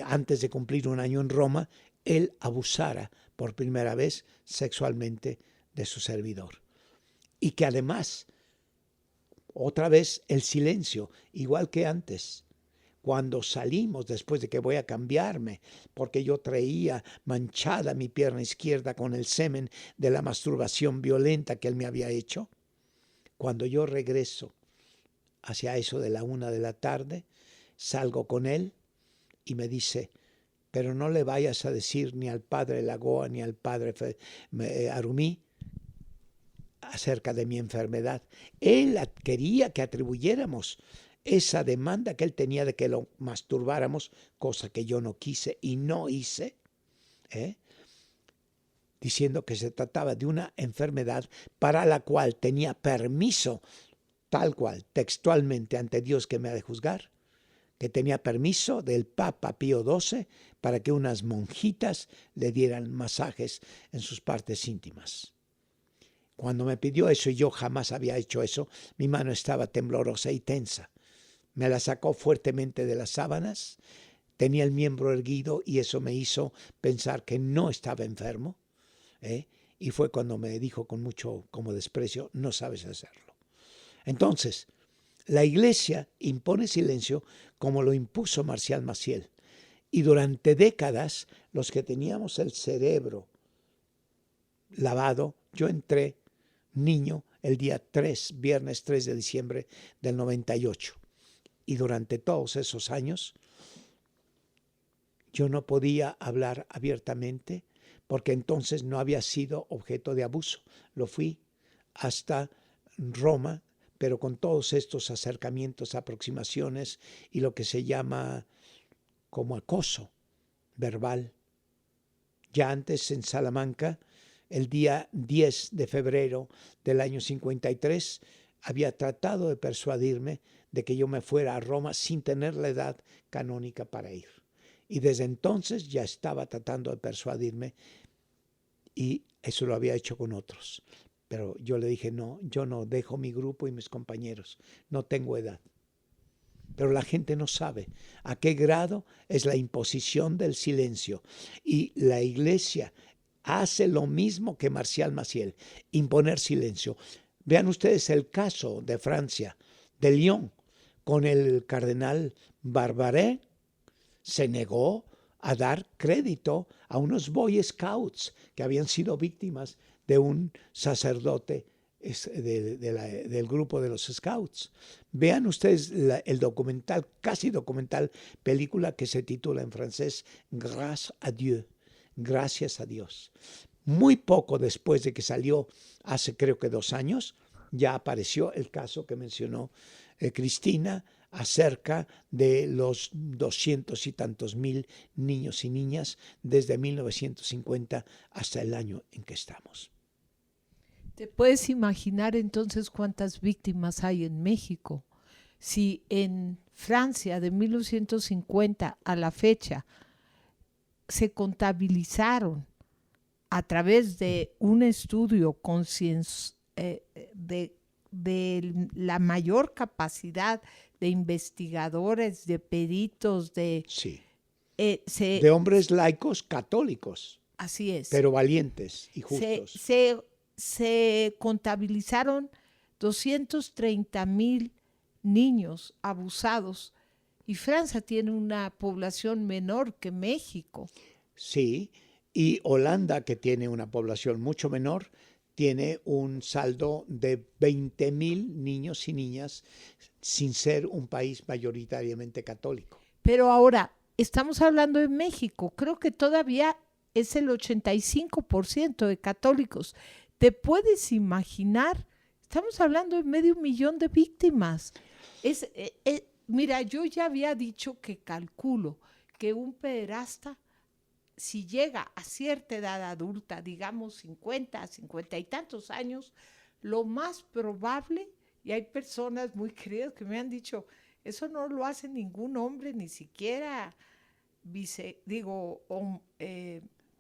antes de cumplir 1 año en Roma, él abusara por primera vez sexualmente de su servidor. Y que además, otra vez el silencio, igual que antes. Cuando salimos, después de que voy a cambiarme, porque yo traía manchada mi pierna izquierda con el semen de la masturbación violenta que él me había hecho, cuando yo regreso hacia eso de la 1 de la tarde, salgo con él y me dice, pero no le vayas a decir ni al padre Lagoa ni al padre Arumí acerca de mi enfermedad. Él quería que atribuyéramos esa demanda que él tenía de que lo masturbáramos, cosa que yo no quise y no hice, diciendo que se trataba de una enfermedad para la cual tenía permiso, tal cual, textualmente ante Dios que me ha de juzgar, que tenía permiso del Papa Pío XII para que unas monjitas le dieran masajes en sus partes íntimas. Cuando me pidió eso y yo jamás había hecho eso, mi mano estaba temblorosa y tensa. Me la sacó fuertemente de las sábanas, tenía el miembro erguido y eso me hizo pensar que no estaba enfermo. Y fue cuando me dijo con mucho como desprecio, no sabes hacerlo. Entonces, la Iglesia impone silencio como lo impuso Marcial Maciel. Y durante décadas, los que teníamos el cerebro lavado, yo entré niño el día 3, viernes 3 de diciembre del 98. Y durante todos esos años, yo no podía hablar abiertamente porque entonces no había sido objeto de abuso. Lo fui hasta Roma, pero con todos estos acercamientos, aproximaciones y lo que se llama como acoso verbal. Ya antes en Salamanca, el día 10 de febrero del año 53, había tratado de persuadirme de que yo me fuera a Roma sin tener la edad canónica para ir. Y desde entonces ya estaba tratando de persuadirme y eso lo había hecho con otros. Pero yo le dije, no, yo no dejo mi grupo y mis compañeros, no tengo edad. Pero la gente no sabe a qué grado es la imposición del silencio. Y la Iglesia hace lo mismo que Marcial Maciel, imponer silencio. Vean ustedes el caso de Francia, de Lyon, con el cardenal Barbaret. Se negó a dar crédito a unos Boy Scouts que habían sido víctimas de un sacerdote del grupo de los Scouts. Vean ustedes el documental, casi documental, película que se titula en francés Grâce à Dieu, Gracias a Dios. Muy poco después de que salió, hace creo que 2 años, ya apareció el caso que mencionó Cristina, acerca de los 200 y tantos mil niños y niñas desde 1950 hasta el año en que estamos. ¿Te puedes imaginar entonces cuántas víctimas hay en México? Si en Francia de 1950 a la fecha se contabilizaron a través de un estudio de la mayor capacidad de investigadores, de peritos, sí. De hombres laicos católicos. Así es. Pero valientes y justos. Se contabilizaron 230,000 niños abusados y Francia tiene una población menor que México. Sí, y Holanda, que tiene una población mucho menor, tiene un saldo de 20,000 niños y niñas sin ser un país mayoritariamente católico. Pero ahora, estamos hablando de México, creo que todavía es el 85% de católicos. ¿Te puedes imaginar? Estamos hablando de 500,000 de víctimas. Mira, yo ya había dicho que calculo que un pederasta, si llega a cierta edad adulta, digamos 50, 50 y tantos años, lo más probable, y hay personas muy queridas que me han dicho, eso no lo hace ningún hombre, ni siquiera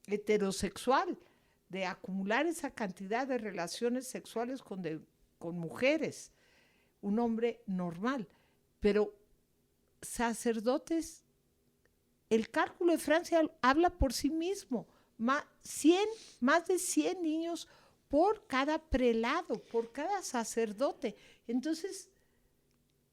heterosexual, de acumular esa cantidad de relaciones sexuales con mujeres, un hombre normal. Pero sacerdotes, el cálculo de Francia habla por sí mismo, más de 100 niños por cada prelado, por cada sacerdote. Entonces,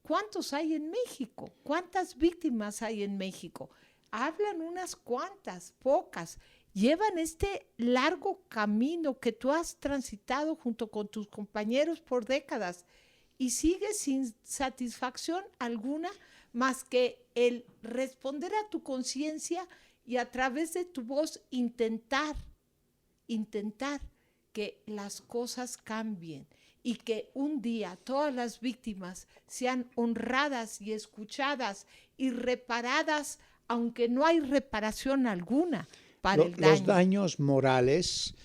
¿cuántos hay en México? ¿Cuántas víctimas hay en México? Hablan unas cuantas, pocas. Llevan este largo camino que tú has transitado junto con tus compañeros por décadas y sigues sin satisfacción alguna más que el responder a tu conciencia y a través de tu voz intentar que las cosas cambien y que un día todas las víctimas sean honradas y escuchadas y reparadas, aunque no hay reparación alguna para el daño. Los daños morales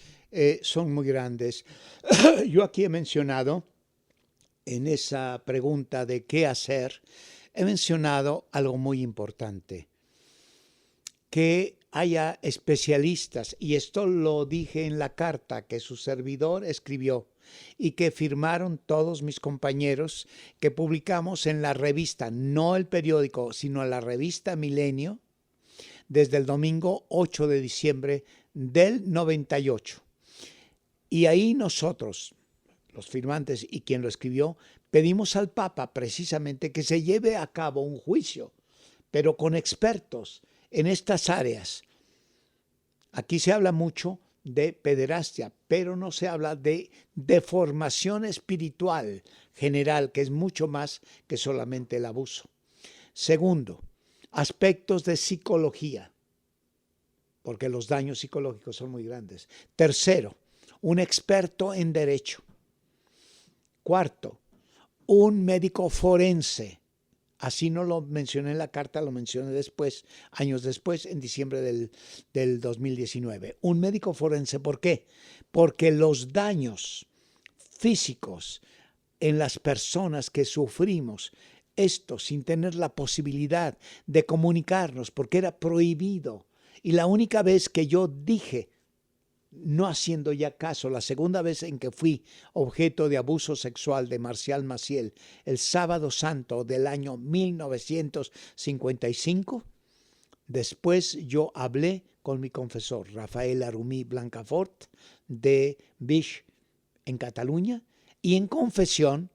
son muy grandes. Yo aquí he mencionado, en esa pregunta de qué hacer, he mencionado algo muy importante, que haya especialistas, y esto lo dije en la carta que su servidor escribió y que firmaron todos mis compañeros, que publicamos en la revista, no el periódico, sino la revista Milenio, desde el domingo 8 de diciembre del 98. Y ahí nosotros, los firmantes y quien lo escribió, pedimos al Papa precisamente que se lleve a cabo un juicio, pero con expertos en estas áreas. Aquí se habla mucho de pederastia, pero no se habla de deformación espiritual general, que es mucho más que solamente el abuso. Segundo, aspectos de psicología, porque los daños psicológicos son muy grandes. Tercero, un experto en derecho. Cuarto, un médico forense. Así no lo mencioné en la carta, lo mencioné después, años después, en diciembre del 2019. Un médico forense, ¿por qué? Porque los daños físicos en las personas que sufrimos esto sin tener la posibilidad de comunicarnos, porque era prohibido. Y la única vez que yo dije, no haciendo ya caso, la segunda vez en que fui objeto de abuso sexual de Marcial Maciel, el sábado santo del año 1955, después yo hablé con mi confesor, Rafael Arumí Blancafort, de Vich, en Cataluña, y en confesión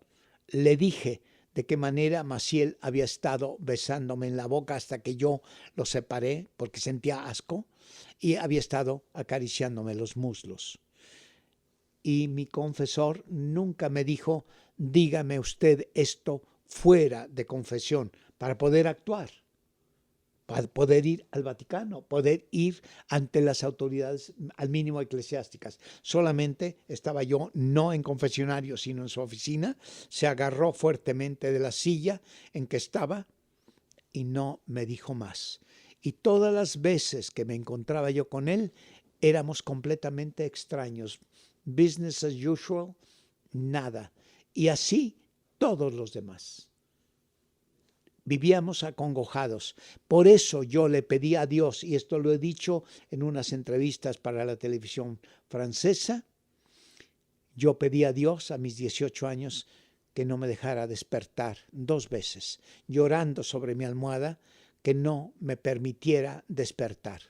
le dije de qué manera Maciel había estado besándome en la boca hasta que yo lo separé porque sentía asco, y había estado acariciándome los muslos. Y mi confesor nunca me dijo, dígame usted esto fuera de confesión, para poder actuar, para poder ir al Vaticano, poder ir ante las autoridades al mínimo eclesiásticas. Solamente estaba yo no en confesionario, sino en su oficina. Se agarró fuertemente de la silla en que estaba y no me dijo más. Y todas las veces que me encontraba yo con él, éramos completamente extraños. Business as usual, nada. Y así todos los demás. Vivíamos acongojados. Por eso yo le pedí a Dios, y esto lo he dicho en unas entrevistas para la televisión francesa, yo pedí a Dios a mis 18 años que no me dejara despertar 2 veces, llorando sobre mi almohada, que no me permitiera despertar.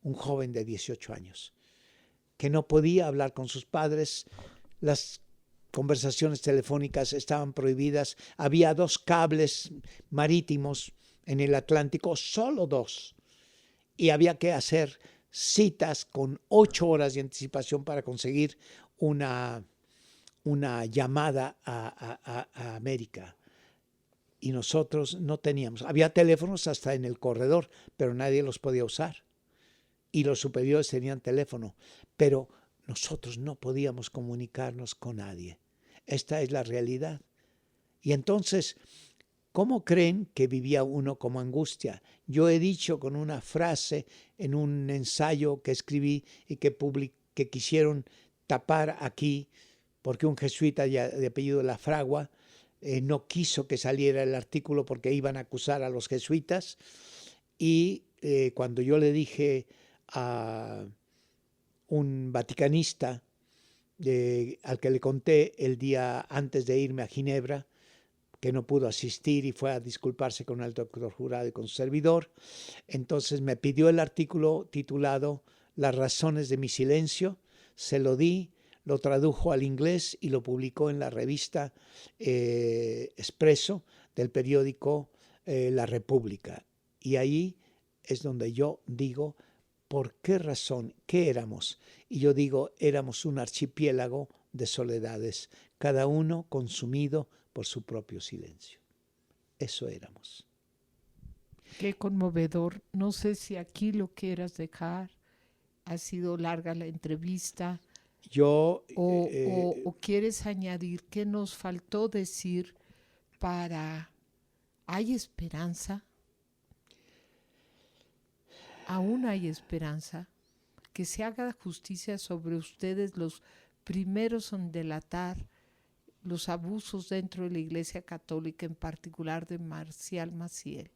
Un joven de 18 años, que no podía hablar con sus padres, las conversaciones telefónicas estaban prohibidas, había 2 cables marítimos en el Atlántico, solo 2, y había que hacer citas con 8 horas de anticipación para conseguir una llamada a América. Y nosotros no teníamos. Había teléfonos hasta en el corredor, pero nadie los podía usar. Y los superiores tenían teléfono, pero nosotros no podíamos comunicarnos con nadie. Esta es la realidad. Y entonces, ¿cómo creen que vivía uno como angustia? Yo he dicho con una frase en un ensayo que escribí y que quisieron tapar aquí, porque un jesuita de apellido Lafragua no quiso que saliera el artículo porque iban a acusar a los jesuitas. Y cuando yo le dije a un vaticanista al que le conté el día antes de irme a Ginebra, que no pudo asistir y fue a disculparse con el doctor Jurado y con su servidor, entonces me pidió el artículo titulado Las razones de mi silencio, se lo di, lo tradujo al inglés y lo publicó en la revista Expreso del periódico La República. Y ahí es donde yo digo, ¿por qué razón? ¿Qué éramos? Y yo digo, éramos un archipiélago de soledades, cada uno consumido por su propio silencio. Eso éramos. Qué conmovedor. No sé si aquí lo quieras dejar. Ha sido larga la entrevista. Yo O quieres añadir qué nos faltó decir para... ¿Hay esperanza? ¿Aún hay esperanza? Que se haga justicia sobre ustedes, los primeros en delatar los abusos dentro de la Iglesia Católica, en particular de Marcial Maciel.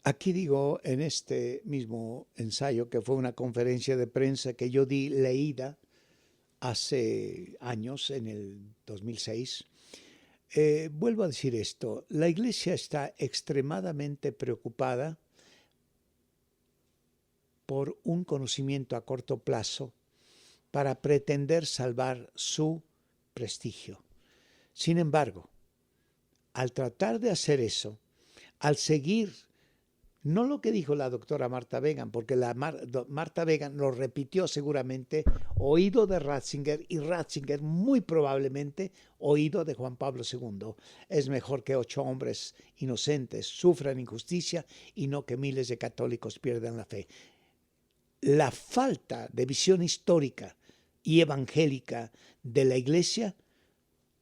Aquí digo, en este mismo ensayo, que fue una conferencia de prensa que yo di leída hace años, en el 2006. Vuelvo a decir esto, la Iglesia está extremadamente preocupada por un conocimiento a corto plazo para pretender salvar su prestigio. Sin embargo, al tratar de hacer eso, al seguir, no lo que dijo la doctora Martha Began, porque Martha Began lo repitió seguramente, oído de Ratzinger, y Ratzinger muy probablemente oído de Juan Pablo II. Es mejor que 8 hombres inocentes sufran injusticia y no que miles de católicos pierdan la fe. La falta de visión histórica y evangélica de la Iglesia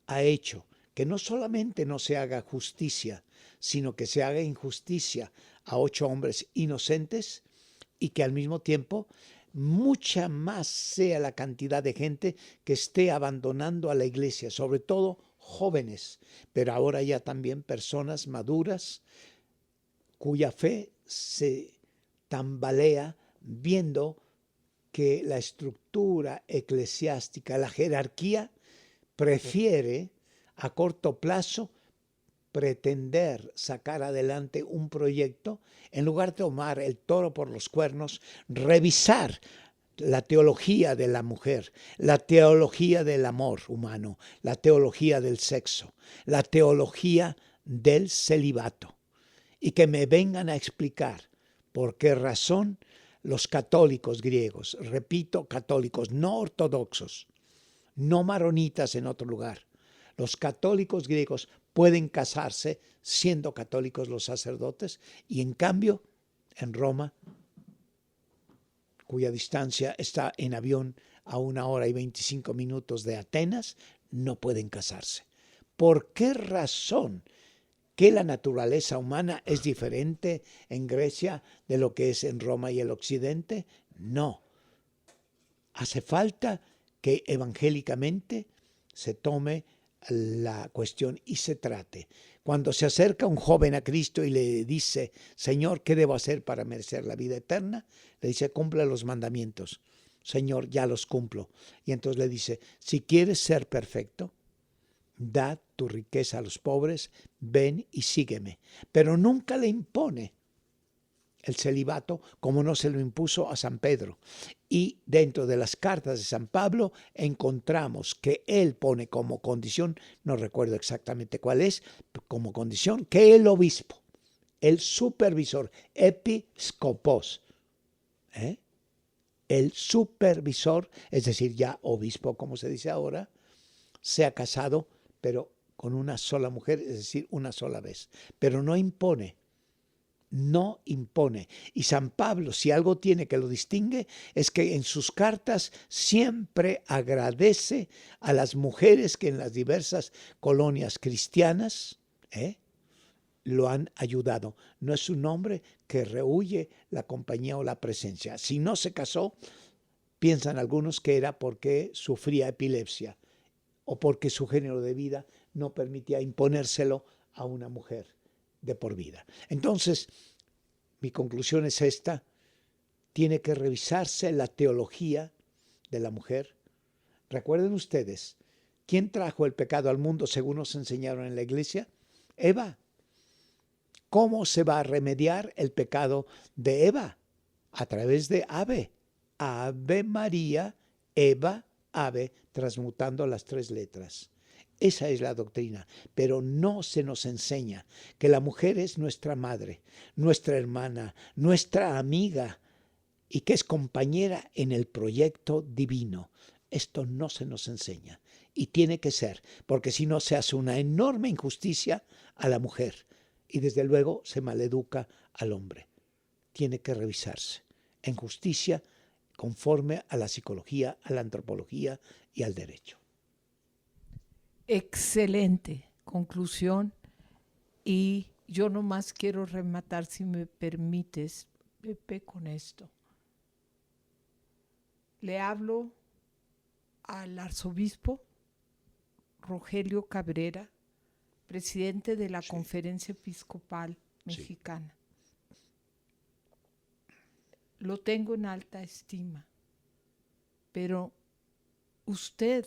ha hecho que no solamente no se haga justicia, sino que se haga injusticia a 8 hombres inocentes y que al mismo tiempo mucha más sea la cantidad de gente que esté abandonando a la Iglesia, sobre todo jóvenes, pero ahora ya también personas maduras cuya fe se tambalea viendo que la estructura eclesiástica, la jerarquía, prefiere a corto plazo pretender sacar adelante un proyecto en lugar de tomar el toro por los cuernos, revisar la teología de la mujer, la teología del amor humano, la teología del sexo, la teología del celibato, y que me vengan a explicar por qué razón los católicos griegos, repito, católicos no ortodoxos, no maronitas en otro lugar, los católicos griegos pueden casarse siendo católicos los sacerdotes y en cambio en Roma, cuya distancia está en avión a 1 hora y 25 minutos de Atenas, no pueden casarse. ¿Por qué razón? ¿Que la naturaleza humana es diferente en Grecia de lo que es en Roma y el Occidente? No. Hace falta que evangélicamente se tome la cuestión y se trate. Cuando se acerca un joven a Cristo y le dice, Señor, ¿qué debo hacer para merecer la vida eterna? Le dice, cumple los mandamientos. Señor, ya los cumplo. Y entonces le dice, si quieres ser perfecto, da tu riqueza a los pobres, ven y sígueme. Pero nunca le impone el celibato como no se lo impuso a San Pedro. Y dentro de las cartas de San Pablo encontramos que él pone como condición, no recuerdo exactamente cuál es, como condición que el obispo, el supervisor, episcopos, el supervisor, es decir, ya obispo, como se dice ahora, sea casado, pero con una sola mujer, es decir, una sola vez. Pero no impone. No impone. Y San Pablo, si algo tiene que lo distingue, es que en sus cartas siempre agradece a las mujeres que en las diversas colonias cristianas lo han ayudado. No es un hombre que rehúye la compañía o la presencia. Si no se casó, piensan algunos que era porque sufría epilepsia o porque su género de vida no permitía imponérselo a una mujer de por vida. Entonces, mi conclusión es esta: tiene que revisarse la teología de la mujer. Recuerden ustedes, ¿quién trajo el pecado al mundo según nos enseñaron en la iglesia? Eva. ¿Cómo se va a remediar el pecado de Eva? A través de Ave. Ave María, Eva, Ave, transmutando las 3 letras. Esa es la doctrina, pero no se nos enseña que la mujer es nuestra madre, nuestra hermana, nuestra amiga y que es compañera en el proyecto divino. Esto no se nos enseña y tiene que ser, porque si no se hace una enorme injusticia a la mujer y desde luego se maleduca al hombre. Tiene que revisarse en justicia conforme a la psicología, a la antropología y al derecho. Excelente conclusión. Y yo nomás quiero rematar, si me permites, Pepe, con esto. Le hablo al arzobispo Rogelio Cabrera, presidente de la Conferencia Episcopal Mexicana. Lo tengo en alta estima, pero usted,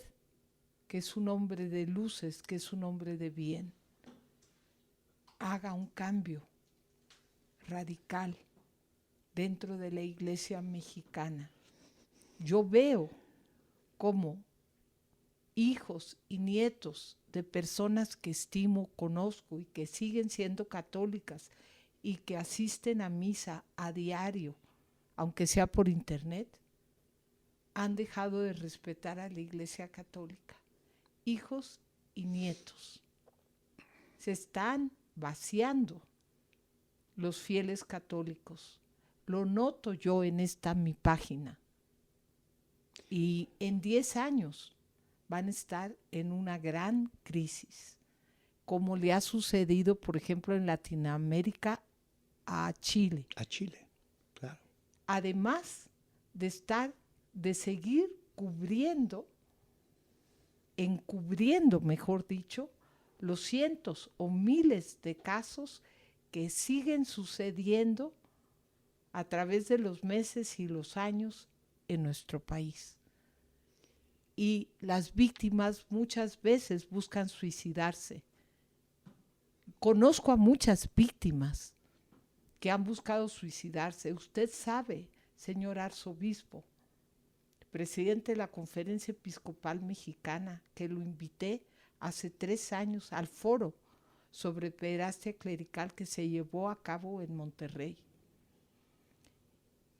que es un hombre de luces, que es un hombre de bien, haga un cambio radical dentro de la iglesia mexicana. Yo veo cómo hijos y nietos de personas que estimo, conozco y que siguen siendo católicas y que asisten a misa a diario, aunque sea por internet, han dejado de respetar a la Iglesia Católica. Hijos y nietos. Se están vaciando los fieles católicos. Lo noto yo en esta mi página. Y en 10 años van a estar en una gran crisis, como le ha sucedido, por ejemplo, en Latinoamérica a Chile. A Chile, claro. Además de seguir encubriendo, mejor dicho, los cientos o miles de casos que siguen sucediendo a través de los meses y los años en nuestro país. Y las víctimas muchas veces buscan suicidarse. Conozco a muchas víctimas que han buscado suicidarse. Usted sabe, señor arzobispo, presidente de la Conferencia Episcopal Mexicana, que lo invité hace 3 años al foro sobre pederastia clerical que se llevó a cabo en Monterrey.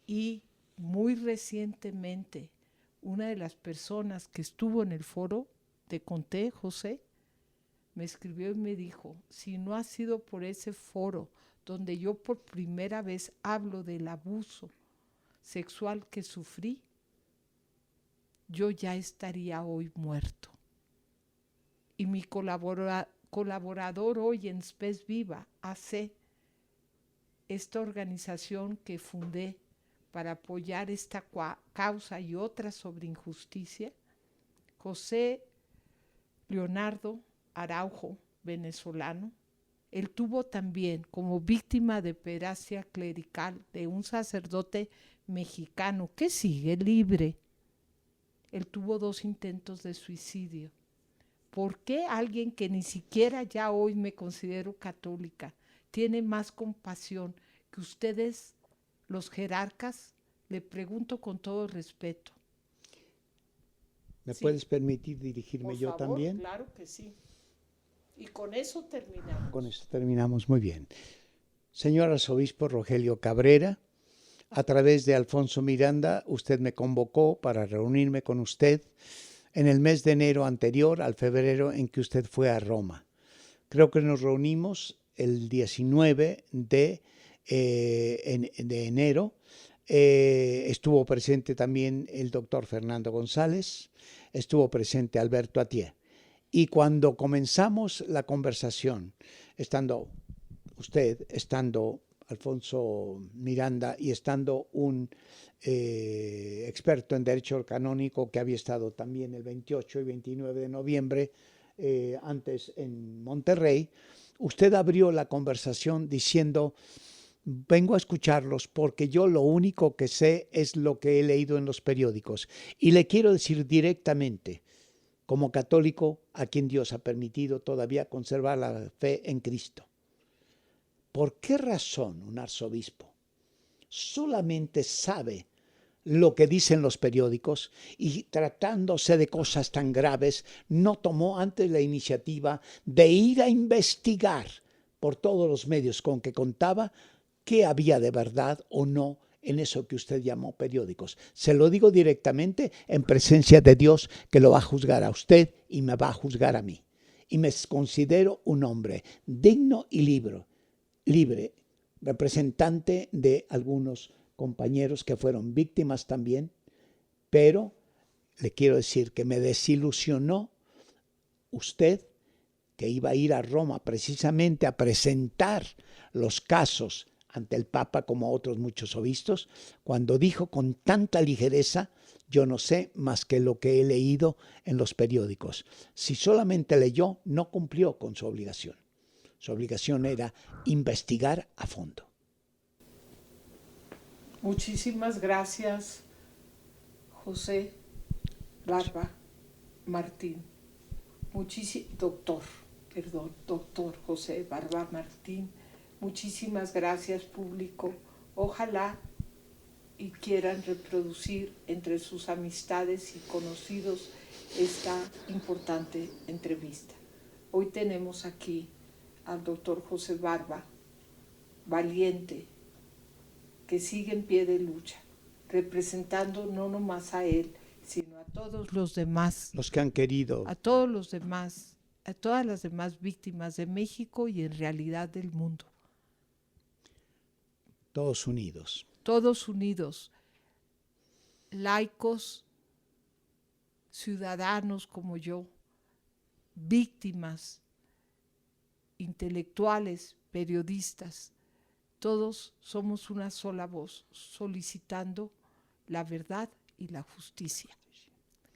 Y muy recientemente, una de las personas que estuvo en el foro, te conté, José, me escribió y me dijo, si no ha sido por ese foro donde yo por primera vez hablo del abuso sexual que sufrí, yo ya estaría hoy muerto. Y mi colaborador hoy en Spes Viva, AC, esta organización que fundé para apoyar esta causa y otras sobre injusticia, José Leonardo Araujo, venezolano, él tuvo también como víctima de pederastia clerical de un sacerdote mexicano que sigue libre. Él tuvo 2 intentos de suicidio. ¿Por qué alguien que ni siquiera ya hoy me considero católica tiene más compasión que ustedes, los jerarcas? Le pregunto con todo respeto. ¿Me puedes permitir dirigirme yo también? Claro que sí. Y con eso terminamos. Con eso terminamos, muy bien. Señor arzobispo Rogelio Cabrera, a través de Alfonso Miranda, usted me convocó para reunirme con usted en el mes de enero anterior al febrero en que usted fue a Roma. Creo que nos reunimos el 19 de enero. Estuvo presente también el doctor Fernando González, estuvo presente Alberto Atié. Y cuando comenzamos la conversación, estando usted, estando Alfonso Miranda y estando un experto en derecho canónico que había estado también el 28 y 29 de noviembre antes en Monterrey, usted abrió la conversación diciendo, vengo a escucharlos porque yo lo único que sé es lo que he leído en los periódicos. Y le quiero decir directamente, como católico a quien Dios ha permitido todavía conservar la fe en Cristo. ¿Por qué razón un arzobispo solamente sabe lo que dicen los periódicos y tratándose de cosas tan graves no tomó antes la iniciativa de ir a investigar por todos los medios con que contaba qué había de verdad o no en eso que usted llamó periódicos? Se lo digo directamente en presencia de Dios, que lo va a juzgar a usted y me va a juzgar a mí. Y me considero un hombre digno y libre, representante de algunos compañeros que fueron víctimas también, pero le quiero decir que me desilusionó usted, que iba a ir a Roma precisamente a presentar los casos ante el Papa como otros muchos obispos, cuando dijo con tanta ligereza, yo no sé más que lo que he leído en los periódicos. Si solamente leyó, no cumplió con su obligación. Su obligación era investigar a fondo. Muchísimas gracias, José Barba. Martín, doctor José Barba Martín, muchísimas gracias, público. Ojalá y quieran reproducir entre sus amistades y conocidos esta importante entrevista. Hoy tenemos aquí al doctor José Barba, valiente, que sigue en pie de lucha, representando no nomás a él, sino a todos los demás, los que han querido, a todos los demás, a todas las demás víctimas de México y en realidad del mundo. todos unidos. Todos unidos, laicos, ciudadanos como yo, víctimas, intelectuales, periodistas, todos somos una sola voz solicitando la verdad y la justicia.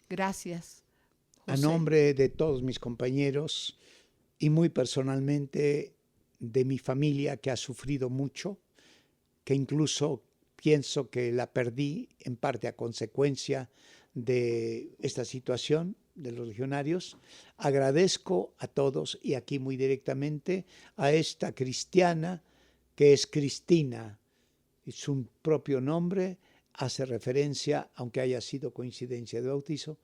Gracias, José. A nombre de todos mis compañeros y muy personalmente de mi familia que ha sufrido mucho, que incluso pienso que la perdí en parte a consecuencia de esta situación de los legionarios, agradezco a todos y aquí muy directamente a esta cristiana que es Cristina, y su propio nombre hace referencia, aunque haya sido coincidencia de bautizo,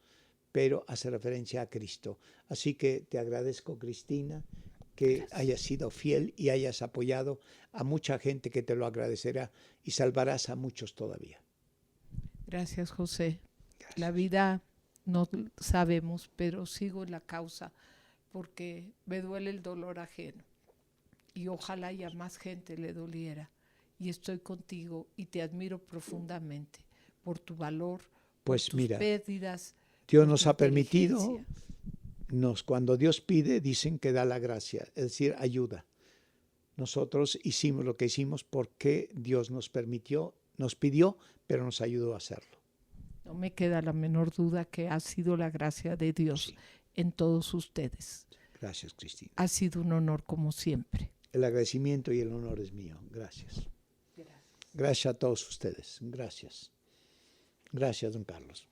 pero hace referencia a Cristo. Así que te agradezco, Cristina, que Gracias. hayas sido fiel y hayas apoyado a mucha gente que te lo agradecerá y salvarás a muchos todavía. Gracias, José. Gracias. La vida no sabemos, pero sigo en la causa porque me duele el dolor ajeno y ojalá ya más gente le doliera. Y estoy contigo y te admiro profundamente por tu valor, Pues por tus mira, pérdidas. Dios por nos tu ha permitido, inteligencia. cuando Dios pide, dicen que da la gracia, es decir, ayuda. Nosotros hicimos lo que hicimos porque Dios nos permitió, nos pidió, pero nos ayudó a hacerlo. No me queda la menor duda que ha sido la gracia de Dios Sí. en todos ustedes. Gracias, Cristina. Ha sido un honor como siempre. El agradecimiento y el honor es mío. Gracias. Gracias. Gracias a todos ustedes. Gracias. Gracias, don Carlos.